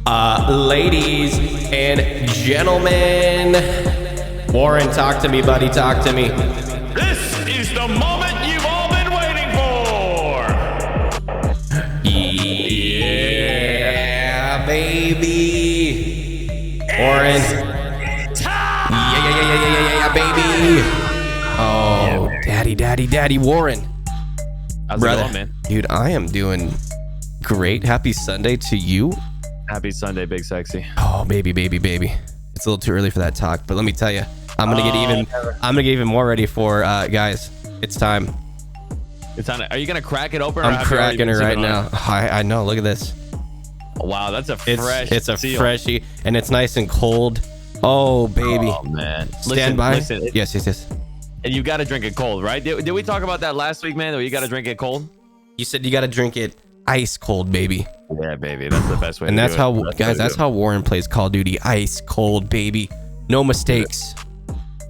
Ladies and gentlemen, Warren, talk to me, buddy. Talk to me. This is the moment you've all been waiting for. Yeah, baby. Warren. Yeah, baby. Oh, daddy, Warren. How's Brother, it going, man? dude, I am doing great. Happy Sunday to you. Happy Sunday, Big Sexy. Oh, baby. It's a little too early for that talk, but let me tell you, I'm gonna get even more ready for guys. It's time. It's time. Are you gonna crack it open? Or I'm cracking it right now. I know. Look at this. Wow, that's a fresh. It's a seal. freshie, and it's nice and cold. Oh, baby. Oh man. Stand by. Listen. Yes. And you got to drink it cold, right? Did we talk about that last week, man? That you got to drink it cold. You said you got to drink it ice cold, baby. Yeah, baby. That's the best way. And to that's do how, it. guys. That's how Warren plays Call of Duty. Ice cold, baby. No mistakes.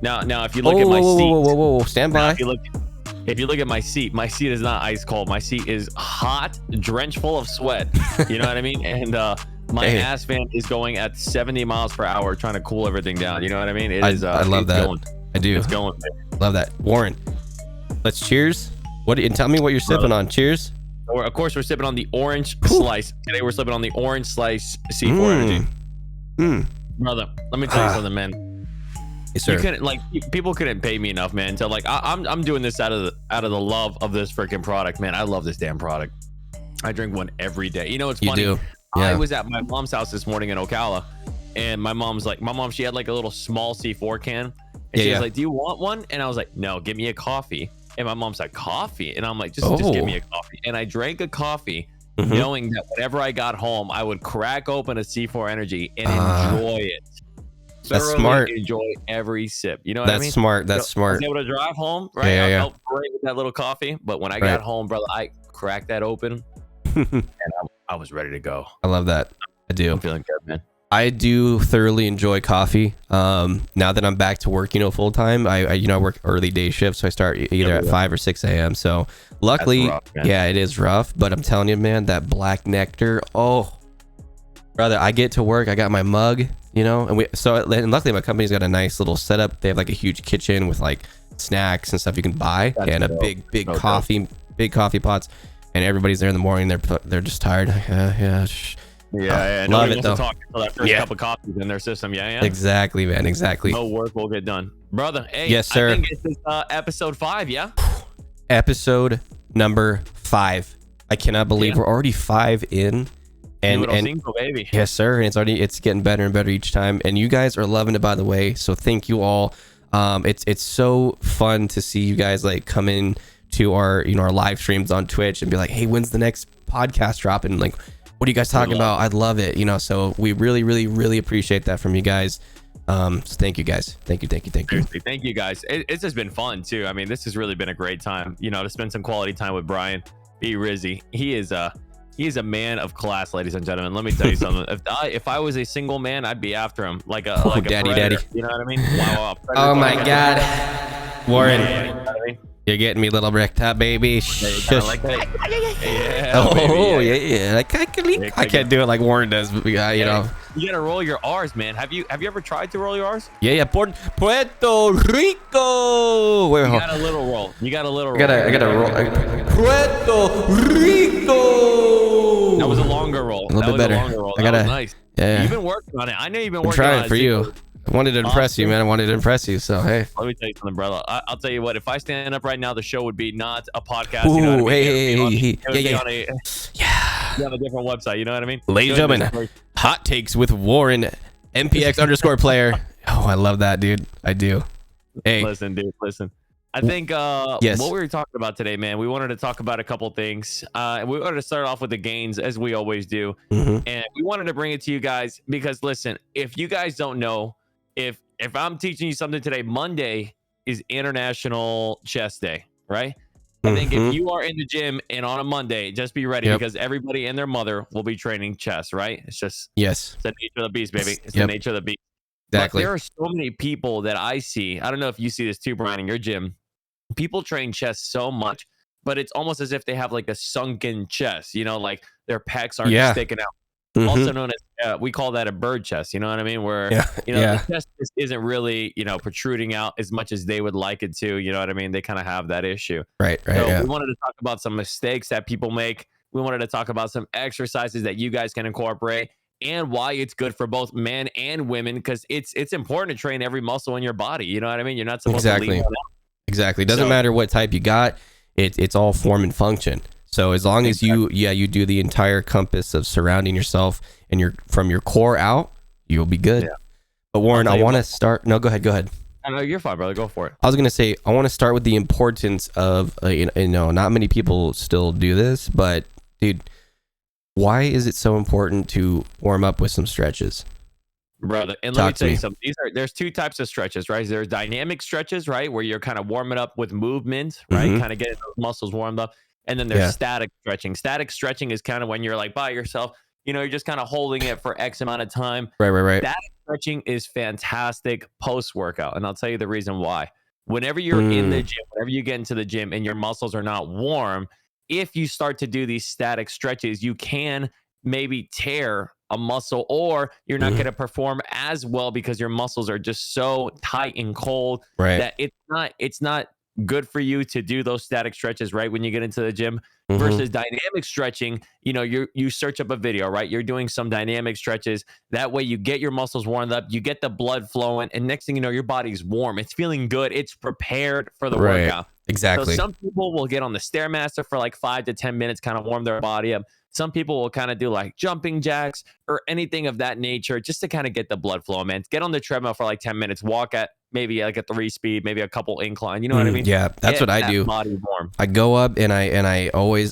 Now, if you look at my seat, whoa, stand by. If you look at my seat is not ice cold. My seat is hot, drenched full of sweat. You know what I mean? And my ass fan is going at 70 miles per hour, trying to cool everything down. You know what I mean? I love that. Going. I do. It's going. Love that, Warren. Let's cheers. And tell me what you're sipping on. Cheers. Of course, we're sipping on the orange slice. Today, we're sipping on the orange slice C4 Energy. Brother, let me tell you something, man. Yes, sir. You couldn't, people couldn't pay me enough, man. To I'm doing this out of the love of this freaking product, man. I love this damn product. I drink one every day. You know, it's funny. You do. Yeah. I was at my mom's house this morning in Ocala, and my mom, she had like a little small C4 can. And she was like, "Do you want one?" And I was like, "No, give me a coffee." And my mom's like, "Coffee?" And I'm like, just give me a coffee. And I drank a coffee, knowing that whenever I got home, I would crack open a C4 Energy and enjoy it. That's smart. Enjoy every sip. You know what I mean? That's smart. That's smart. I was able to drive home, right? I felt great with that little coffee. But when I got home, brother, I cracked that open, and I was ready to go. I love that. I do. I'm feeling good, man. I do thoroughly enjoy coffee. Now that I'm back to work, full time, I work early day shifts, so I start either at 5 or 6 a.m. So luckily, rough, it is rough, but I'm telling you, man, that black nectar, oh, brother, I get to work, I got my mug, and luckily my company's got a nice little setup. They have like a huge kitchen with like snacks and stuff you can buy, and a big coffee pots, and everybody's there in the morning. They're just tired. Yeah, love it though. Talk until that first cup of coffee in their system. Yeah. Exactly, man. Exactly. No work will get done, brother. Hey, yes, sir. I think this is episode 5. Yeah. Episode number 5. I cannot believe we're already 5 in, and baby. Yes, sir. And it's getting better and better each time. And you guys are loving it, by the way. So thank you all. It's so fun to see you guys come in to our our live streams on Twitch and be like, hey, when's the next podcast dropping? Like, what are you guys talking about? I love it. So we really appreciate that from you guys. So thank you guys. Thank you. Seriously, thank you guys. It's just been fun too. I mean, this has really been a great time, to spend some quality time with Brian B. Rizzy. He is a man of class, ladies and gentlemen. Let me tell you something. If I was a single man, I'd be after him like a daddy. You know what I mean? Wow. Oh my God, Warren. You're getting me, little bricked up, baby. Like that. Yeah. Oh, yeah. I can't do it like Warren does, but you know. You gotta roll your R's, man. Have you ever tried to roll your R's? Yeah. Puerto Rico. Wait, you got a little roll. I gotta roll. Puerto Rico. That was a longer roll. A little bit better. That was nice. Yeah. You've been working on it. I know you've been working on it. I'm trying for you. I wanted to impress you, man. I wanted to impress you. So, hey. Let me tell you something, brother. I'll tell you what. If I stand up right now, the show would be not a podcast. Ooh, On a different website. You know what I mean? Ladies and gentlemen, hot takes with Warren, MPX_player. Oh, I love that, dude. I do. Hey. Listen, dude. Listen. I think what we were talking about today, man, we wanted to talk about a couple things. We wanted to start off with the gains, as we always do. And we wanted to bring it to you guys because, listen, if you guys don't know, if I'm teaching you something today, Monday is International Chess Day, right? I think if you are in the gym and on a Monday, just be ready because everybody and their mother will be training chess, right? It's just it's the nature of the beast, baby. It's the nature of the beast. Exactly. But there are so many people that I see. I don't know if you see this too, Brian, in your gym. People train chess so much, but it's almost as if they have like a sunken chest, like their pecs aren't sticking out. also known as we call that a bird chest. You know what I mean? Where the chest just isn't really protruding out as much as they would like it to. You know what I mean? They kind of have that issue. Right. So we wanted to talk about some mistakes that people make. We wanted to talk about some exercises that you guys can incorporate, and why it's good for both men and women, because it's important to train every muscle in your body. You know what I mean? You're not supposed to leave one out. Exactly. Doesn't matter what type you got. It's all form and function. So as long as you do the entire compass of surrounding yourself and you're from your core out, you'll be good. Yeah. But Warren, I want to start. No, go ahead. I know you're fine, brother. Go for it. I was going to say, I want to start with the importance of, not many people still do this, but dude, why is it so important to warm up with some stretches? Brother, and let me tell you something. There's two types of stretches, right? There's dynamic stretches, right, where you're kind of warming up with movement, right, kind of getting those muscles warmed up. And then there's static stretching. Static stretching is kind of when you're like by yourself, you're just kind of holding it for X amount of time. Right. Static stretching is fantastic post workout, and I'll tell you the reason why. Whenever you're in the gym, whenever you get into the gym and your muscles are not warm, if you start to do these static stretches, you can maybe tear a muscle, or you're not going to perform as well because your muscles are just so tight and cold that it's not good for you to do those static stretches right when you get into the gym. Versus dynamic stretching, you search up a video, right? You're doing some dynamic stretches. That way you get your muscles warmed up, you get the blood flowing, and next thing you know, your body's warm. It's feeling good. It's prepared for the workout. Exactly. So some people will get on the Stairmaster for like 5 to 10 minutes, kind of warm their body up. Some people will kind of do like jumping jacks or anything of that nature just to kind of get the blood flow, man. Get on the treadmill for like 10 minutes, walk at maybe like a 3 speed, maybe a couple incline. You know what I mean? Yeah, that's what I do. Body warm. I go up and I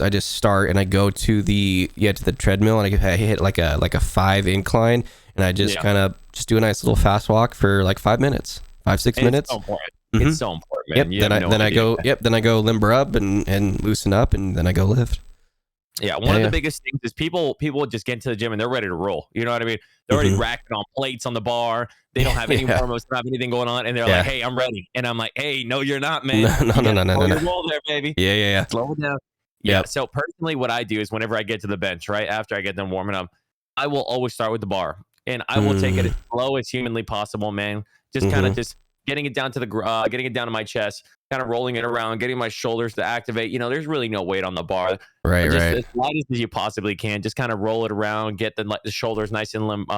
just start and I go to the treadmill and I hit like a 5 incline and I just kind of just do a nice little fast walk for like 5 minutes, 5-6 minutes. It's so important. It's so important, man. Yep. Then I go limber up and loosen up and then I go lift. Yeah, one of the biggest things is people just get into the gym and they're ready to roll. You know what I mean? They're already racking on plates on the bar. They don't have any warm-ups, don't have anything going on, and they're like, "Hey, I'm ready." And I'm like, "Hey, no, you're not, man. No. Roll there, baby. Yeah. Slow it down." Yeah. So personally, what I do is whenever I get to the bench, right after I get them warming up, I will always start with the bar, and I will take it as slow as humanly possible, man. Just kind of just getting it down to getting it down to my chest, kind of rolling it around, getting my shoulders to activate. There's really no weight on the bar. Right. As light as you possibly can. Just kind of roll it around, get the shoulders nice and limber,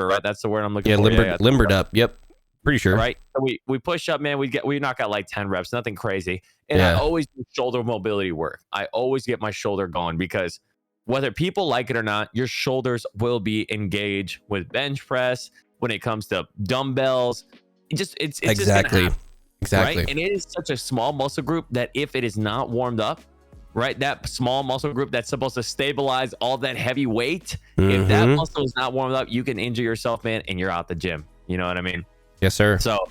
right? That's the word I'm looking for. Limbered up. Yep. Pretty sure. Right. So we push up, man. We knock out like 10 reps, nothing crazy. And I always do shoulder mobility work. I always get my shoulder going because whether people like it or not, your shoulders will be engaged with bench press when it comes to dumbbells. It's exactly. Just gonna happen, right? And it is such a small muscle group that if it is not warmed up, right, that small muscle group that's supposed to stabilize all that heavy weight, if that muscle is not warmed up, you can injure yourself, man, and you're out the gym. You know what I mean? Yes, sir. So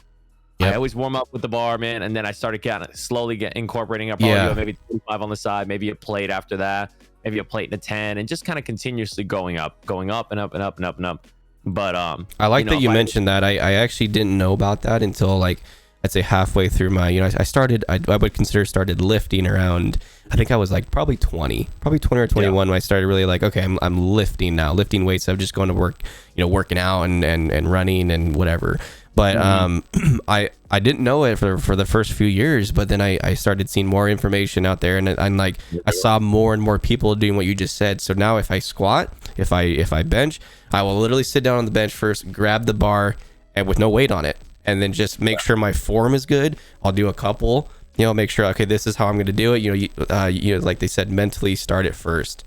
I always warm up with the bar, man, and then I started kind of slowly incorporating up. Maybe 25 on the side, maybe a plate after that, maybe a plate and a 10, and just kind of continuously going up and up and up and up and up. But I like that you mentioned that. I actually didn't know about that until like I'd say halfway through my I would consider started lifting around, I think I was like probably 20 or 21 when I started really like, okay, I'm lifting now, lifting weights. I'm just going to work, working out and running and whatever. But I didn't know it for the first few years, but then I started seeing more information out there, and I'm like, I saw more and more people doing what you just said. So now if I squat, if I bench, I will literally sit down on the bench first, grab the bar, and with no weight on it, and then just make sure my form is good. I'll do a couple, make sure, okay, this is how I'm going to do it. You like they said, mentally start it first.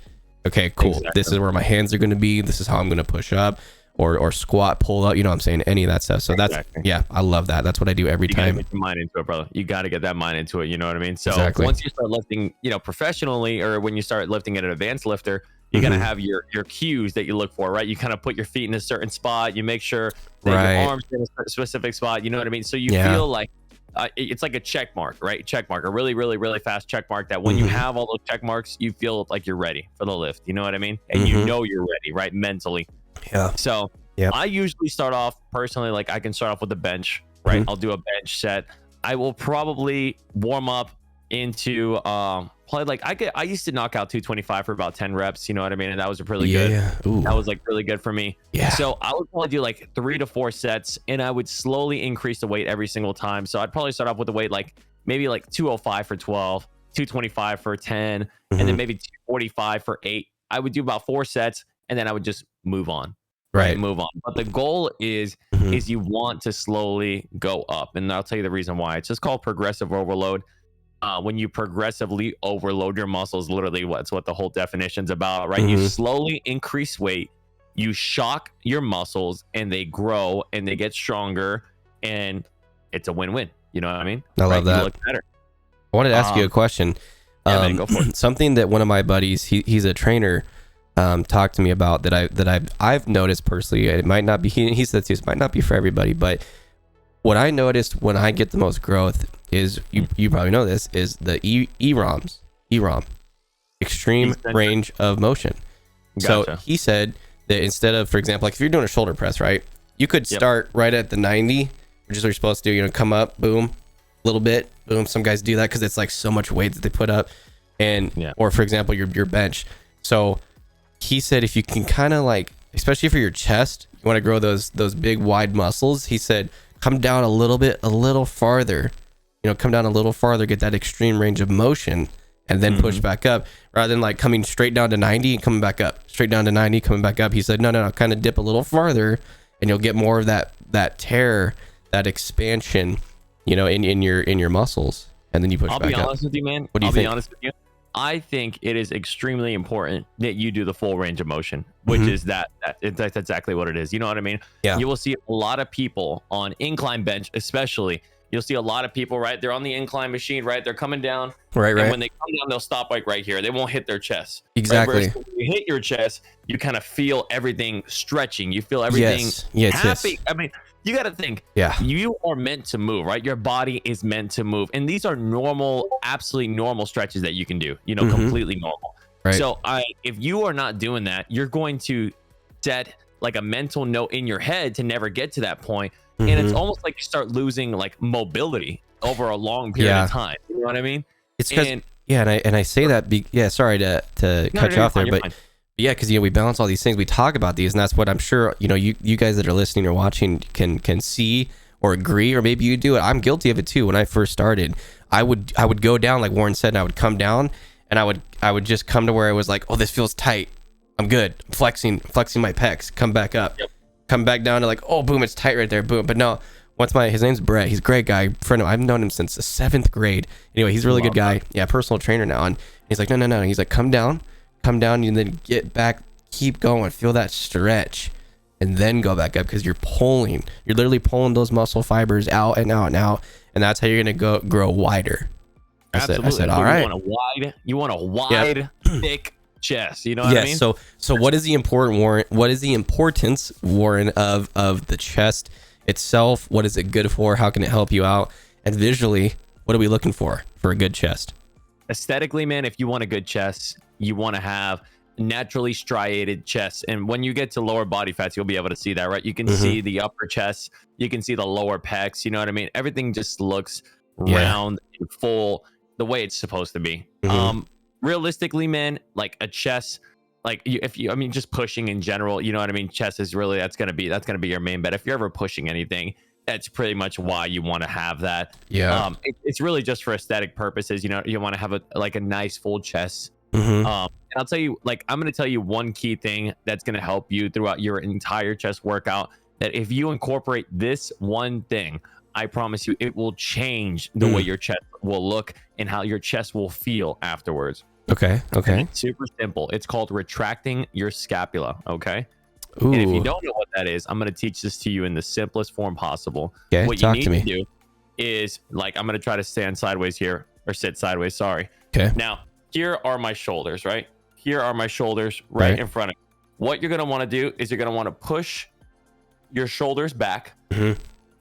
Okay, cool. Exactly. This is where my hands are going to be. This is how I'm going to push up. Or squat, pull up, what I'm saying, any of that stuff. So that's, I love that. That's what I do every time. You gotta get your mind into it, brother. You got to get that mind into it. You know what I mean? So once you start lifting, professionally, or when you start lifting at an advanced lifter, you're going to have your cues that you look for, right? You kind of put your feet in a certain spot. You make sure that your arms are in a specific spot. You know what I mean? So you feel like it's like a check mark, right? Check mark, a really, really, really fast check mark that when you have all those check marks, you feel like you're ready for the lift. You know what I mean? And you know you're ready, right? Mentally. Yeah. So I usually start off personally, like I can start off with the bench, right? I'll do a bench set. I will probably warm up into probably like I used to knock out 225 for about 10 reps, you know what I mean? And that was really good. That was like really good for me. Yeah. So I would probably do like 3 to 4 sets, and I would slowly increase the weight every single time. So I'd probably start off with the weight like maybe like 205 for 12, 225 for 10, and then maybe 245 for 8. I would do about 4 sets, and then I would just move on. Right. Move on. But the goal is you want to slowly go up. And I'll tell you the reason why. It's just called progressive overload. When you progressively overload your muscles, literally what's what the whole definition's about, right? You slowly increase weight, you shock your muscles, and they grow and they get stronger, and it's a win-win. You know what I mean? I love that. You look better. I wanted to ask you a question. Yeah, man, go for it. Something that one of my buddies, he's a trainer, talked to me about that I've noticed personally. It might not be, he said this might not be for everybody, but what I noticed when I get the most growth is, you probably know this, is the EROM, extreme range of motion. Gotcha. So he said that instead of, for example, like if you're doing a shoulder press, right, you could start right at the 90, which is what you're supposed to do, come up, boom, a little bit, boom. Some guys do that because it's like so much weight that they put up, and or for example your bench. So he said if you can kind of like, especially for your chest, you want to grow those big wide muscles, he said come down a little farther, come down a little farther, get that extreme range of motion, and then push back up, rather than like coming straight down to 90 and coming back up, straight down to 90, coming back up. He said no, kind of dip a little farther, and you'll get more of that tear, that expansion, in your muscles, and then you push back up. I'll be honest with you, man. What do you think? I'll be honest with you. I think it is extremely important that you do the full range of motion, which is that's exactly what it is. You know what I mean? Yeah. You will see a lot of people on incline bench, especially. You'll see a lot of people, right? They're on the incline machine, right? They're coming down. Right. And when they come down, they'll stop like right here. They won't hit their chest. Exactly. Right? When you hit your chest, you kind of feel everything stretching. You feel everything happy. Yes. I mean, you got to think, yeah, you are meant to move, right? Your body is meant to move. And these are normal, absolutely normal stretches that you can do, completely normal. Right. So if you are not doing that, you're going to set like a mental note in your head to never get to that point. And it's almost like you start losing like mobility over a long period of time. You know what I mean? It's because, and I say that, sorry to cut you off there, but yeah, because we balance all these things, we talk about these, and that's what I'm sure you guys that are listening or watching can see or agree, or maybe you do it. I'm guilty of it too. When I first started, I would go down, like Warren said, and I would come down, and I would just come to where I was like, oh, this feels tight, I'm good, I'm flexing my pecs, come back up, come back down to like, oh, boom, it's tight right there, boom. But no, his name's Brett, he's a great guy, friend of, I've known him since the 7th grade. Anyway, he's a really good guy. Yeah, personal trainer now. And he's like, no, he's like, come down, and then get back, keep going, feel that stretch, and then go back up, because you're literally pulling those muscle fibers out and out and out, and that's how you're gonna grow wider. I said all right, you want a wide thick chest, you know what I mean? So what is the importance, Warren, of the chest itself? What is it good for? How can it help you out? And visually, what are we looking for a good chest? Aesthetically, man, if you want a good chest, you want to have naturally striated chest. And when you get to lower body fats, you'll be able to see that, right? You can see the upper chest, you can see the lower pecs, you know what I mean? Everything just looks round and full the way it's supposed to be. Realistically, man, like a chest, like just pushing in general, you know what I mean? Chest is really, that's gonna be your main bet. If you're ever pushing anything, that's pretty much why you want to have that. It's really just for aesthetic purposes. You want to have a nice full chest. And I'll tell you, like, I'm going to tell you one key thing that's going to help you throughout your entire chest workout, that if you incorporate this one thing, I promise you it will change the way your chest will look and how your chest will feel afterwards. Okay. It's super simple. It's called retracting your scapula. Okay. Ooh. And if you don't know what that is, I'm going to teach this to you in the simplest form possible. Okay, what you need to do is, like, I'm going to try to stand sideways here, or sit sideways. Sorry. Okay. Now, here are my shoulders, right? Here are my shoulders right in front of you. What you're going to want to do is you're going to want to push your shoulders back.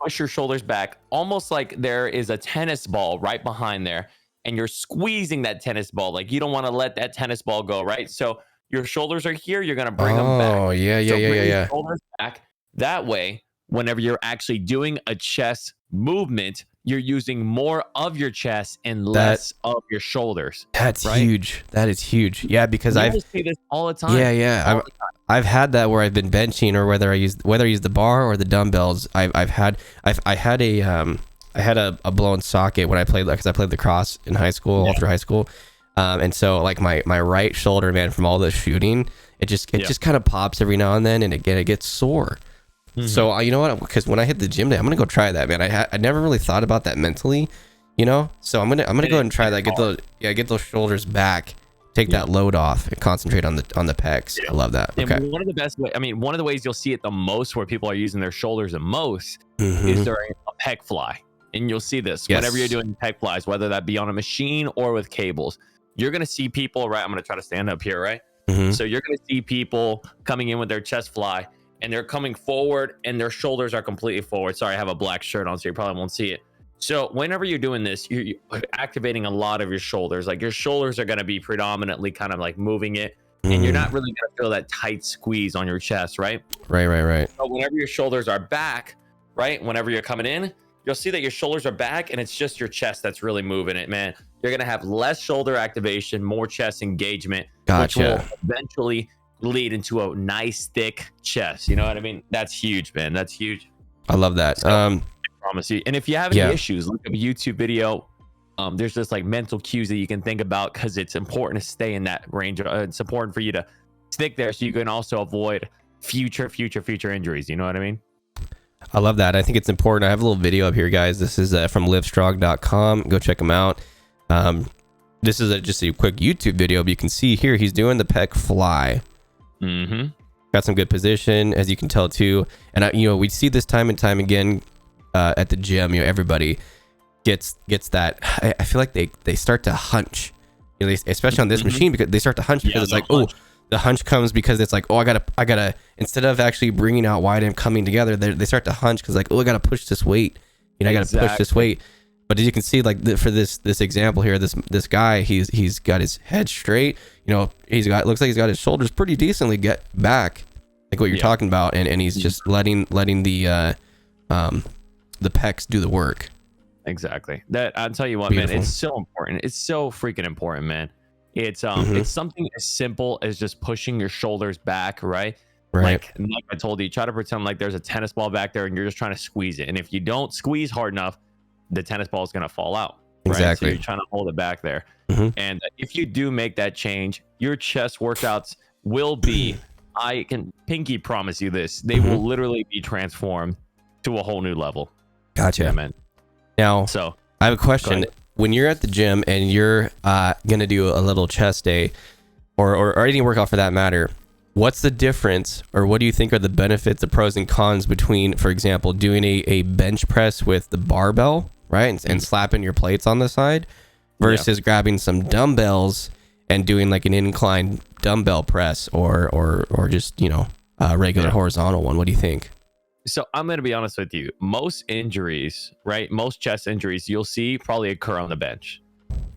Push your shoulders back, almost like there is a tennis ball right behind there, and you're squeezing that tennis ball. Like, you don't want to let that tennis ball go, right? So your shoulders are here. You're going to bring them back. Oh, yeah. Shoulders back. That way, whenever you're actually doing a chest movement, you're using more of your chest and less of your shoulders. That's huge. That is huge. Yeah, because I see this all the time. Yeah. I've had that where I've been benching, or whether I use the bar or the dumbbells. I had a blown socket when I played, because I played lacrosse in high school, all through high school. And so like my right shoulder, man, from all the shooting, it just kind of pops every now and then, and it gets sore. So you know what? Because when I hit the gym day, I'm gonna go try that, man. I never really thought about that mentally, you know. So I'm gonna go ahead and try that. Get those shoulders back, take that load off, and concentrate on the pecs. I love that. Okay. And one of the best way, I mean, one of the ways you'll see it the most, where people are using their shoulders the most, is during a pec fly. And you'll see this whenever you're doing pec flies, whether that be on a machine or with cables. You're gonna see people, right? I'm gonna try to stand up here, right? So you're gonna see people coming in with their chest fly, and they're coming forward and their shoulders are completely forward. Sorry, I have a black shirt on, so you probably won't see it. So whenever you're doing this, you're activating a lot of your shoulders. Like your shoulders are going to be predominantly kind of like moving it, and you're not really going to feel that tight squeeze on your chest, right? Right. So whenever your shoulders are back, right? Whenever you're coming in, you'll see that your shoulders are back, and it's just your chest that's really moving it, man. You're going to have less shoulder activation, more chest engagement, which will eventually lead into a nice thick chest. You know what I mean? That's huge, man. That's huge. I love that. So, I promise you. And if you have any issues, look up a YouTube video. There's just like mental cues that you can think about, because it's important to stay in that range. It's important for you to stick there, so you can also avoid future injuries. You know what I mean? I love that. I think it's important. I have a little video up here, guys. This is from livestrong.com. Go check them out. This is just a quick YouTube video, but you can see here he's doing the pec fly. Got some good position, as you can tell too. And we see this time and time again at the gym. Everybody gets that. I feel like they start to hunch, especially on this machine, because they start to hunch, because it's like, hunch. The hunch comes because it's like, I gotta instead of actually bringing out wide and coming together, they start to hunch, because like, I gotta push this weight. I gotta push this weight. But as you can see, like for this example here, this guy, he's got his head straight. Looks like he's got his shoulders pretty decently get back, like what you're talking about, and he's just letting the pecs do the work. Exactly. That, I'll tell you what, Beautiful. man, it's so important. It's so freaking important, man. It's it's something as simple as just pushing your shoulders back, right? Like I told you, try to pretend like there's a tennis ball back there and you're just trying to squeeze it. And if you don't squeeze hard enough, the tennis ball is going to fall out. Right? Exactly. So you're trying to hold it back there. And if you do make that change, your chest workouts will be, I can pinky promise you this, they will literally be transformed to a whole new level. Gotcha. Yeah, man. Now, I have a question. When you're at the gym and you're going to do a little chest day, or any workout for that matter, what's the difference, or what do you think are the benefits, the pros and cons between, for example, doing a bench press with the barbell, right, and slapping your plates on the side, versus grabbing some dumbbells and doing like an incline dumbbell press, or just a regular horizontal one? What do you think? So I'm going to be honest with you. Most injuries, right? Most chest injuries you'll see probably occur on the bench.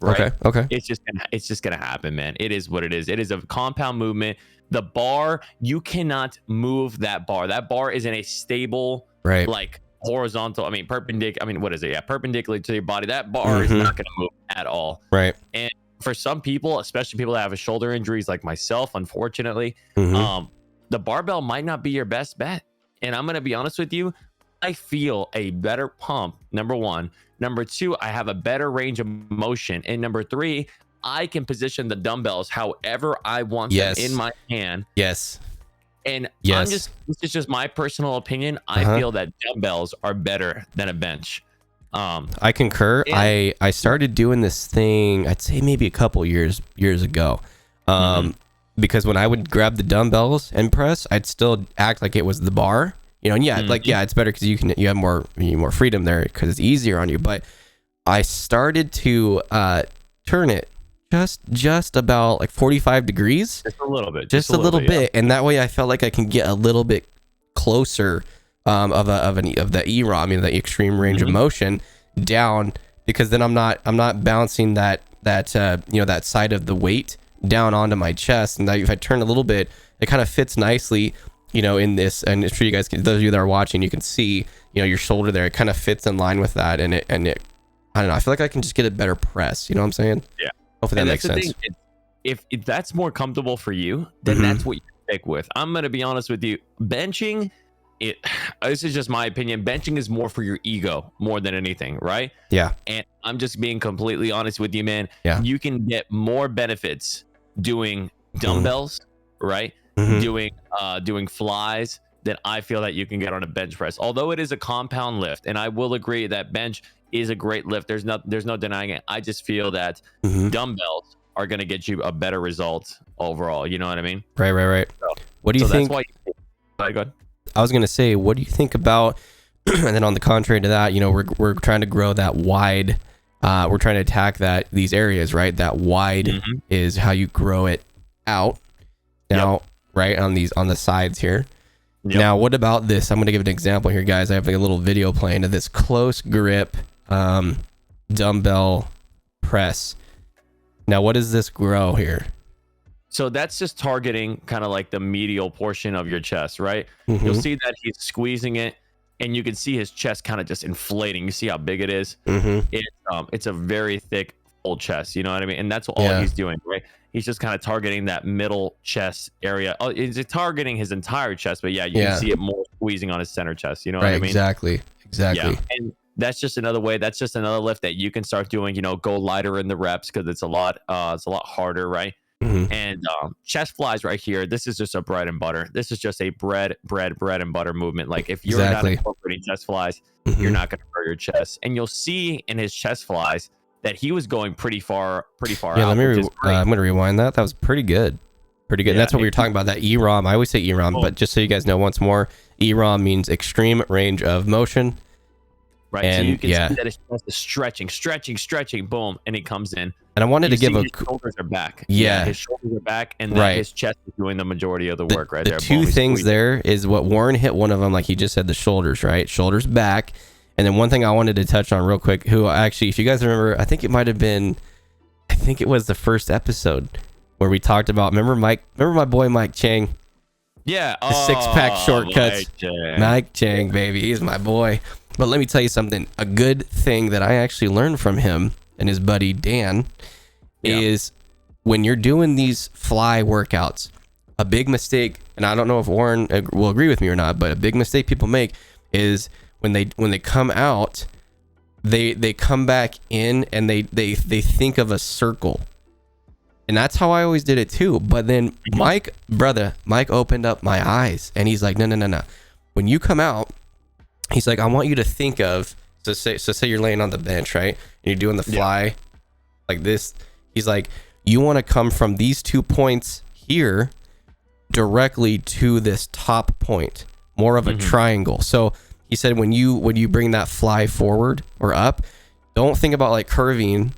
Right? Okay. It's just gonna happen, man. It is what it is. It is a compound movement. The bar, you cannot move that bar. That bar is in a stable, like horizontal. Perpendicular to your body. That bar is not gonna move at all. Right. And for some people, especially people that have shoulder injuries like myself, unfortunately, the barbell might not be your best bet. And I'm gonna be honest with you, I feel a better pump, number one. Number two, I have a better range of motion. And number three, I can position the dumbbells however I want them in my hand. And this is just my personal opinion. I feel that dumbbells are better than a bench. I concur. I started doing this thing, I'd say maybe a couple years ago. Because when I would grab the dumbbells and press, I'd still act like it was the bar. It's better because you have more freedom there because it's easier on you. But I started to turn it just about like 45 degrees, just a little bit, and that way I felt like I can get a little bit closer of the EROM, the extreme range of motion down, because then I'm not bouncing that side of the weight down onto my chest, and now if I turn a little bit, it kind of fits nicely. In this, and for you guys, those of you that are watching, you can see, your shoulder there, it kind of fits in line with that, and it I don't know, I feel like I can just get a better press, you know what I'm saying? Yeah. Hopefully that makes sense. If that's more comfortable for you, then that's what you stick with. I'm gonna be honest with you, benching this is just my opinion, benching is more for your ego more than anything, right? Yeah. And I'm just being completely honest with you, man. Yeah. You can get more benefits doing dumbbells, right? Doing flies than I feel that you can get on a bench press. Although it is a compound lift, and I will agree that bench is a great lift. There's no denying it. I just feel that dumbbells are going to get you a better result overall. You know what I mean? Right. So, what do you think? That's why. Go ahead. I was going to say, what do you think about? And then on the contrary to that, we're trying to grow that wide. We're trying to attack these areas, right? That wide is how you grow it out. Now, right on the sides here. Yep. Now, what about this? I'm going to give an example here, guys. I have a little video playing of this close grip dumbbell press. Now, what does this grow here? So that's just targeting kind of like the medial portion of your chest, right? You'll see that he's squeezing it, and you can see his chest kind of just inflating. You see how big it is? It's a very thick, full chest. You know what I mean? And that's all he's doing, right? He's just kind of targeting that middle chest area. Oh, he's targeting his entire chest, but you can see it more squeezing on his center chest. You know what I mean? Exactly. Yeah. And that's just another way. That's just another lift that you can start doing. Go lighter in the reps because it's a lot harder, right? And chest flies right here. This is just a bread and butter. This is just a bread and butter movement. Like if you're not incorporating chest flies, you're not going to grow your chest. And you'll see in his chest flies that he was going pretty far out. I'm going to rewind that. That was pretty good. Yeah, that's what we were talking about, that EROM. I always say EROM, but just so you guys know once more, EROM means extreme range of motion. Right. And so you can see that his chest is stretching, boom, and he comes in. And I wanted to give his shoulders are back. Yeah. His shoulders are back, and then his chest is doing the majority of the work right there. The two things there is what Warren hit one of them, like he just said, the shoulders, right? Shoulders back. And then one thing I wanted to touch on real quick, who actually, if you guys remember, I think it was the first episode where we talked about, remember my boy Mike Chang? Yeah. The six-pack shortcuts. Mike Chang, baby. He's my boy. But let me tell you something. A good thing that I actually learned from him and his buddy Dan is when you're doing these fly workouts, a big mistake, and I don't know if Warren will agree with me or not, but a big mistake people make is when they come out, they come back in and they think of a circle. And that's how I always did it too. But then Mike opened up my eyes and he's like, no. When you come out, he's like, I want you to think of, so say you're laying on the bench, right? And you're doing the fly like this. He's like, you want to come from these 2 points here directly to this top point, more of a triangle. So he said, when you bring that fly forward or up, don't think about like curving,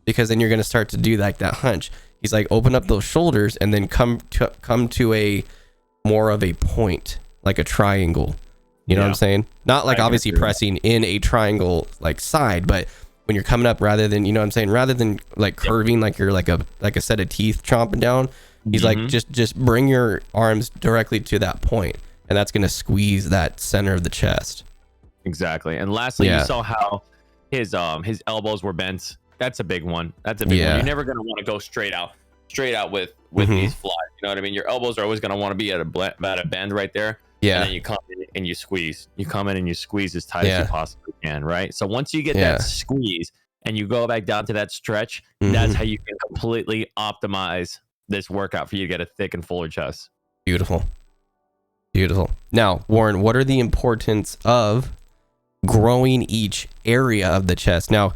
because then you're going to start to do like that hunch. He's like, open up those shoulders and then come to a more of a point, like a triangle. You know what I'm saying? Not like obviously pressing in a triangle like side, but when you're coming up, rather than, you know what I'm saying, rather than like curving like you're like a set of teeth chomping down, he's like, just bring your arms directly to that point, and that's going to squeeze that center of the chest. Exactly. And lastly, you saw how his elbows were bent. That's a big one. That's a big one. You're never going to want to go straight out with these flies. You know what I mean? Your elbows are always going to want to be at a bend right there. Yeah. And then you come in and you squeeze. You come in and you squeeze as tight as you possibly can, right? So once you get that squeeze and you go back down to that stretch, that's how you can completely optimize this workout for you to get a thick and fuller chest. Beautiful. Now, Warren, what are the importance of growing each area of the chest? Now,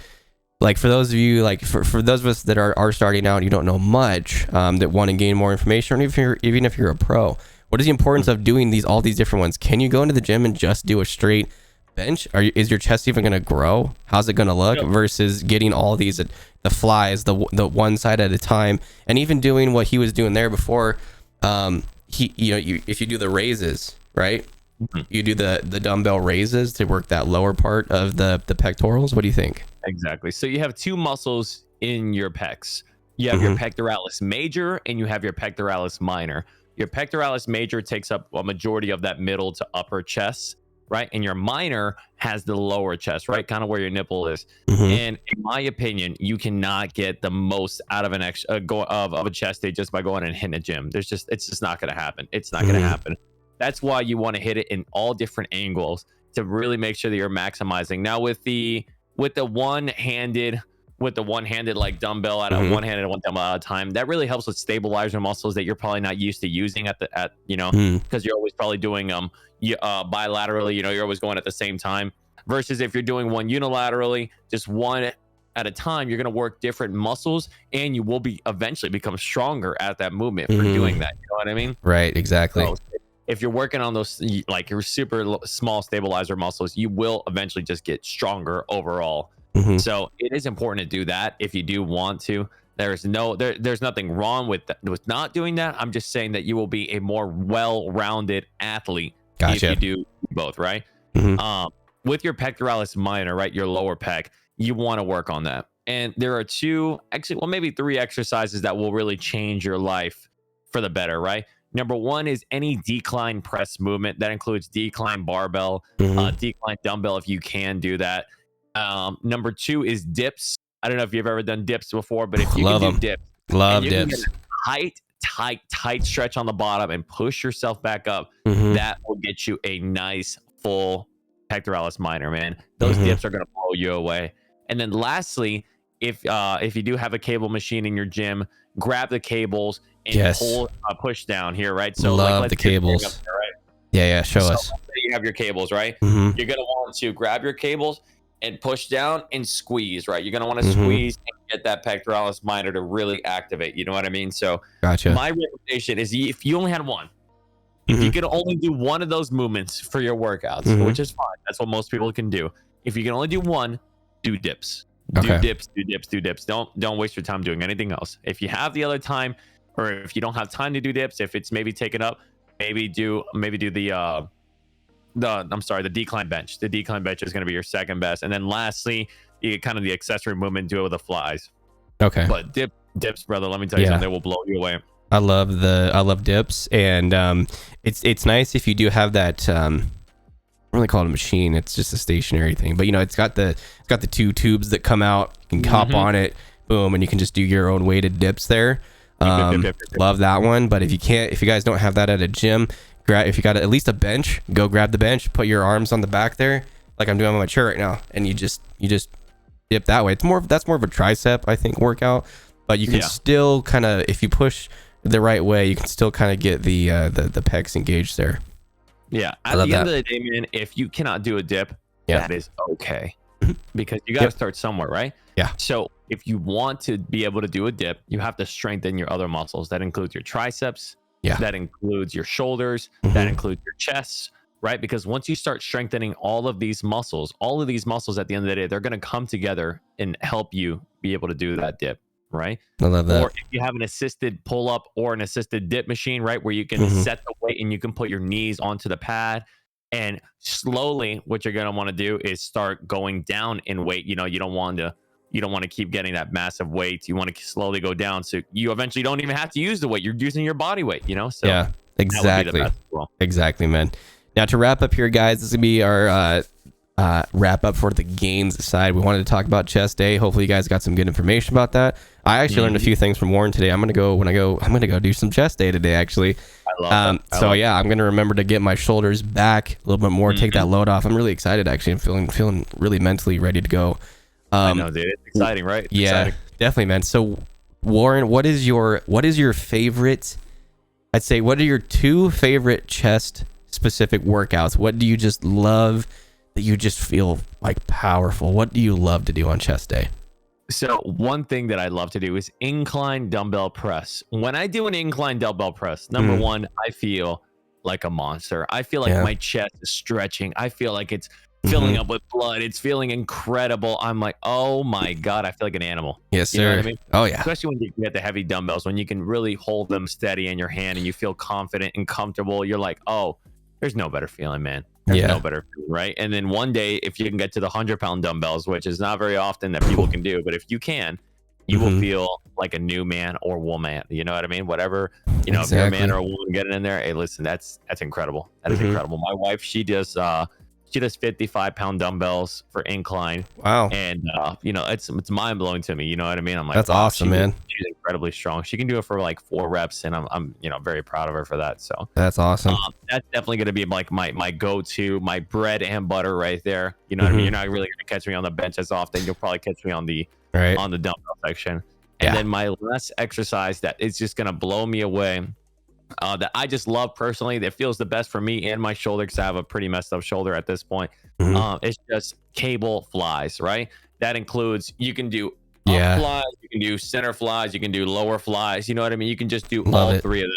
like for those of you, like for those of us that are starting out, you don't know much, that want to gain more information, or even if you're a pro, what is the importance of doing all these different ones? Can you go into the gym and just do a straight bench? Is your chest even going to grow? How's it going to look versus getting all these, the flies, the one side at a time, and even doing what he was doing there before? If you do the raises, right? You do the dumbbell raises to work that lower part of the pectorals. What do you think? Exactly. So you have two muscles in your pecs. You have your pectoralis major and you have your pectoralis minor. Your pectoralis major takes up a majority of that middle to upper chest, right? And your minor has the lower chest, right? Kind of where your nipple is. Mm-hmm. And in my opinion, you cannot get the most out of an of a chest day just by going and hitting a gym. It's just not going to happen. It's not going to happen. That's why you want to hit it in all different angles to really make sure that you're maximizing. Now with the one-handed like dumbbell at a one-handed one dumbbell at a time, that really helps with stabilizer muscles that you're probably not used to using because you're always probably doing bilaterally, you're always going at the same time, versus if you're doing one unilaterally, just one at a time, you're going to work different muscles and you will eventually become stronger at that movement for doing that. You know what I mean? Right, exactly. So if you're working on those like your super small stabilizer muscles, you will eventually just get stronger overall. So it is important to do that if you do want to. There's nothing wrong with not doing that. I'm just saying that you will be a more well-rounded athlete if you do both, right? With your pectoralis minor, right, your lower pec, you want to work on that. And there are maybe 3 exercises that will really change your life for the better, right? Number 1 is any decline press movement. That includes decline barbell, decline dumbbell if you can do that. Number 2 is dips. I don't know if you've ever done dips before, but if you can do dips, love dips. Tight stretch on the bottom and push yourself back up, that will get you a nice full pectoralis minor, man. Those dips are going to blow you away. And then lastly, if you do have a cable machine in your gym, grab the cables and push down here, right? So love the cables. There, right? Yeah, show us. You have your cables, right? You're going to want to grab your cables and push down and squeeze, right? You're going to want to squeeze and get that pectoralis minor to really activate. You know what I mean? So gotcha. My recommendation is if you only had one, if you could only do one of those movements for your workouts, which is fine. That's what most people can do. If you can only do one, do dips. Do dips. Don't waste your time doing anything else. If you have the other time, or if you don't have time to do dips, if it's maybe taken up, maybe do the decline bench. The decline bench is going to be your second best. And then lastly, you get kind of the accessory movement, do it with the flies. Okay. But dips, brother, let me tell you something, they will blow you away. I love dips, and it's nice if you do have that. I don't really call it a machine. It's just a stationary thing, but it's got the 2 tubes that come out. You can hop on it, boom, and you can just do your own weighted dips there. Love that one. But if you guys don't have that at a gym, if you got at least a bench, go grab the bench, put your arms on the back there, like I'm doing on my chair right now, and you just dip that way. That's more of a tricep, I think, workout, but you can still kind of, if you push the right way, you can still kind of get the pecs engaged there. Yeah, at the end of the day, man, if you cannot do a dip, that is okay, because you got to start somewhere, right? Yeah. So if you want to be able to do a dip, you have to strengthen your other muscles. That includes your triceps. Yeah. That includes your shoulders. That includes your chest, right? Because once you start strengthening all of these muscles at the end of the day, they're going to come together and help you be able to do that dip, right? I love that. Or if you have an assisted pull-up or an assisted dip machine, right, where you can set the weight and you can put your knees onto the pad, and slowly what you're going to want to do is start going down in weight. You don't want to keep getting that massive weight. You want to slowly go down, so you eventually don't even have to use the weight. You're using your body weight, so yeah, exactly. Exactly, man. Now to wrap up here, guys, this is gonna be our wrap up for the gains side. We wanted to talk about chest day. Hopefully you guys got some good information about that. I actually learned a few things from Warren today. I'm gonna go do some chest day today, actually. I love that. I'm gonna remember to get my shoulders back a little bit more, take that load off. I'm really excited, actually. I'm feeling really mentally ready to go. I know, dude. It's exciting, right? Exciting. Definitely, man. So Warren, what is your favorite, I'd say, what are your 2 favorite chest specific workouts? What do you just love that you just feel like powerful? What do you love to do on chest day? So one thing that I love to do is incline dumbbell press. When I do an incline dumbbell press, number one, I feel like a monster. I feel like my chest is stretching. I feel like it's filling up with blood. It's feeling incredible. I'm like, oh my God, I feel like an animal. Yes, sir. You know what I mean? Oh yeah. Especially when you get the heavy dumbbells, when you can really hold them steady in your hand and you feel confident and comfortable. You're like, oh, there's no better feeling, man. There's no better feeling, right? And then one day, if you can get to the 100-pound dumbbells, which is not very often that people can do, but if you can, you will feel like a new man or woman. You know what I mean? Whatever, if you're a man or a woman getting in there, hey, listen, that's incredible. That is incredible. My wife, she does She does 55-pound dumbbells for incline. Wow. And it's mind blowing to me. You know what I mean? I'm like, that's awesome, man. She's incredibly strong. She can do it for like 4 reps, and I'm very proud of her for that. So that's awesome. That's definitely gonna be like my go-to, my bread and butter right there. You know what I mean? You're not really gonna catch me on the bench as often. You'll probably catch me on the dumbbell section. And then my last exercise that is just gonna blow me away. That I just love personally, that feels the best for me and my shoulder, because I have a pretty messed up shoulder at this point. It's just cable flies, right? That includes, you can do up flies, you can do center flies, you can do lower flies. You know what I mean? You can just do all 3 of them,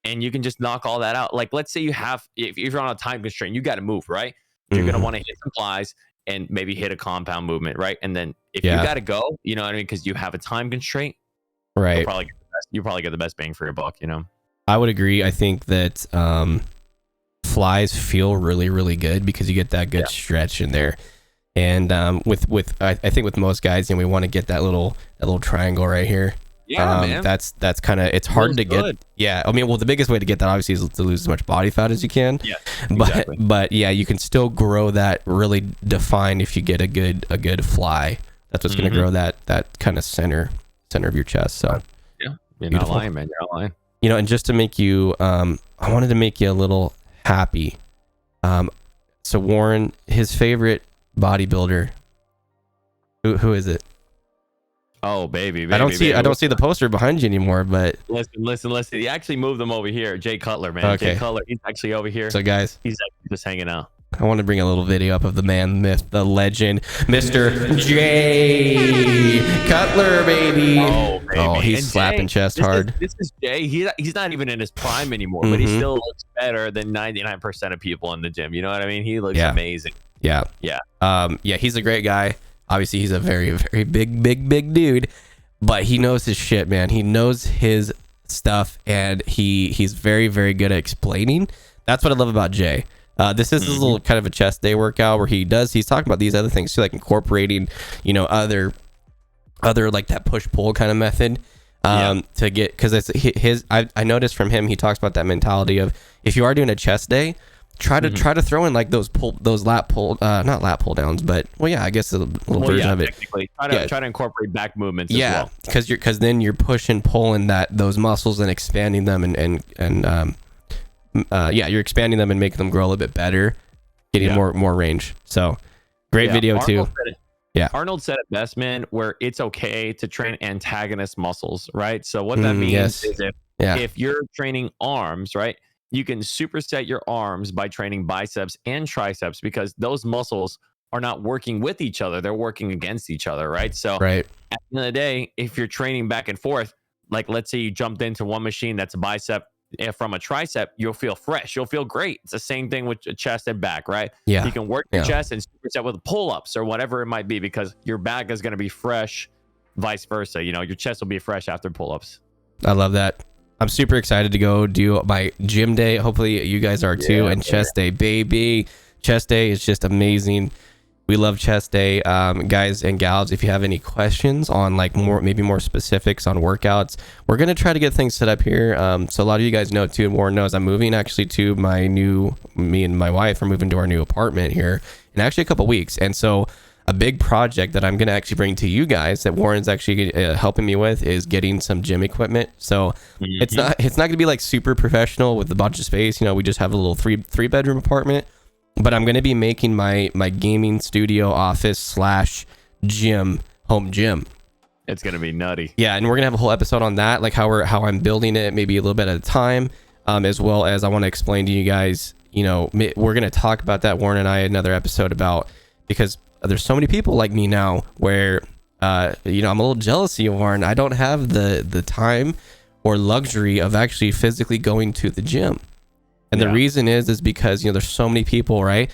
and you can just knock all that out. Like, let's say if you're on a time constraint, you got to move, right? You're gonna want to hit some flies and maybe hit a compound movement, right? And then if you got to go, you know what I mean, because you have a time constraint, right? You probably get the best bang for your buck, you know. I would agree. I think that flies feel really, really good because you get that good stretch in there. And I think with most guys, we want to get that little triangle right here. Yeah, man. That's kind of, it's hard to get. Yeah, I mean, well, the biggest way to get that obviously is to lose as much body fat as you can. Yeah, exactly. But yeah, you can still grow that really defined if you get a good fly. That's what's going to grow that kind of center of your chest. So yeah, you're not lying, man. You're not lying. And just to make you, I wanted to make you a little happy. So Warren, his favorite bodybuilder, who is it? Oh, baby. I don't see the poster behind you anymore, but listen. He actually moved them over here. Jay Cutler, man. Okay. Jay Cutler, he's actually over here. So guys, he's just hanging out. I want to bring a little video up of the man, the myth, the legend, Mr. Jay Cutler, baby. Oh, baby. Oh, he's and slapping chest hard. This is Jay. He's not even in his prime anymore, but he still looks better than 99% of people in the gym. You know what I mean? He looks amazing. Yeah. He's a great guy. Obviously, he's a very, very big dude, but he knows his shit, man. He knows his stuff, and he's very, very good at explaining. That's what I love about Jay. This is his little kind of a chest day workout where he's talking about these other things too, like incorporating, other like that push pull kind of method, to get, because it's his. I noticed from him, he talks about that mentality of, if you are doing a chest day, try to throw in like those lat pull, not lat pull downs, but I guess a little version of it. Try to incorporate back movements. Yeah, because then you're pushing, pulling those muscles and expanding them and you're expanding them and making them grow a little bit better, getting more range. So great video too. Arnold said it best, man, where it's okay to train antagonist muscles, right? So what that means is if you're training arms, right, you can superset your arms by training biceps and triceps, because those muscles are not working with each other, they're working against each other, right? So at the end of the day, if you're training back and forth, like let's say you jumped into one machine that's a bicep, from a tricep, you'll feel fresh, you'll feel great. It's the same thing with chest and back, right? You can work your chest and superset with pull-ups or whatever it might be, because your back is going to be fresh, vice versa. Your chest will be fresh after pull-ups. I love that. I'm super excited to go do my gym day. Hopefully you guys are too. And chest day, baby. Chest day is just amazing. We love chest day. Guys and gals, if you have any questions on like maybe more specifics on workouts, we're going to try to get things set up here. So a lot of you guys know too, and Warren knows, I'm moving actually to me and my wife are moving to our new apartment here in actually a couple weeks. And so a big project that I'm going to actually bring to you guys that Warren's actually helping me with is getting some gym equipment. So it's not going to be like super professional with a bunch of space. We just have a little three bedroom apartment. But I'm going to be making my gaming studio office / gym, home gym. It's going to be nutty. Yeah, and we're going to have a whole episode on that, like how I'm building it, maybe a little bit at a time, as well as I want to explain to you guys, we're going to talk about that, Warren and I, another episode about, because there's so many people like me now where, I'm a little jealous of you, Warren. I don't have the time or luxury of actually physically going to the gym. And the reason is because, there's so many people, right?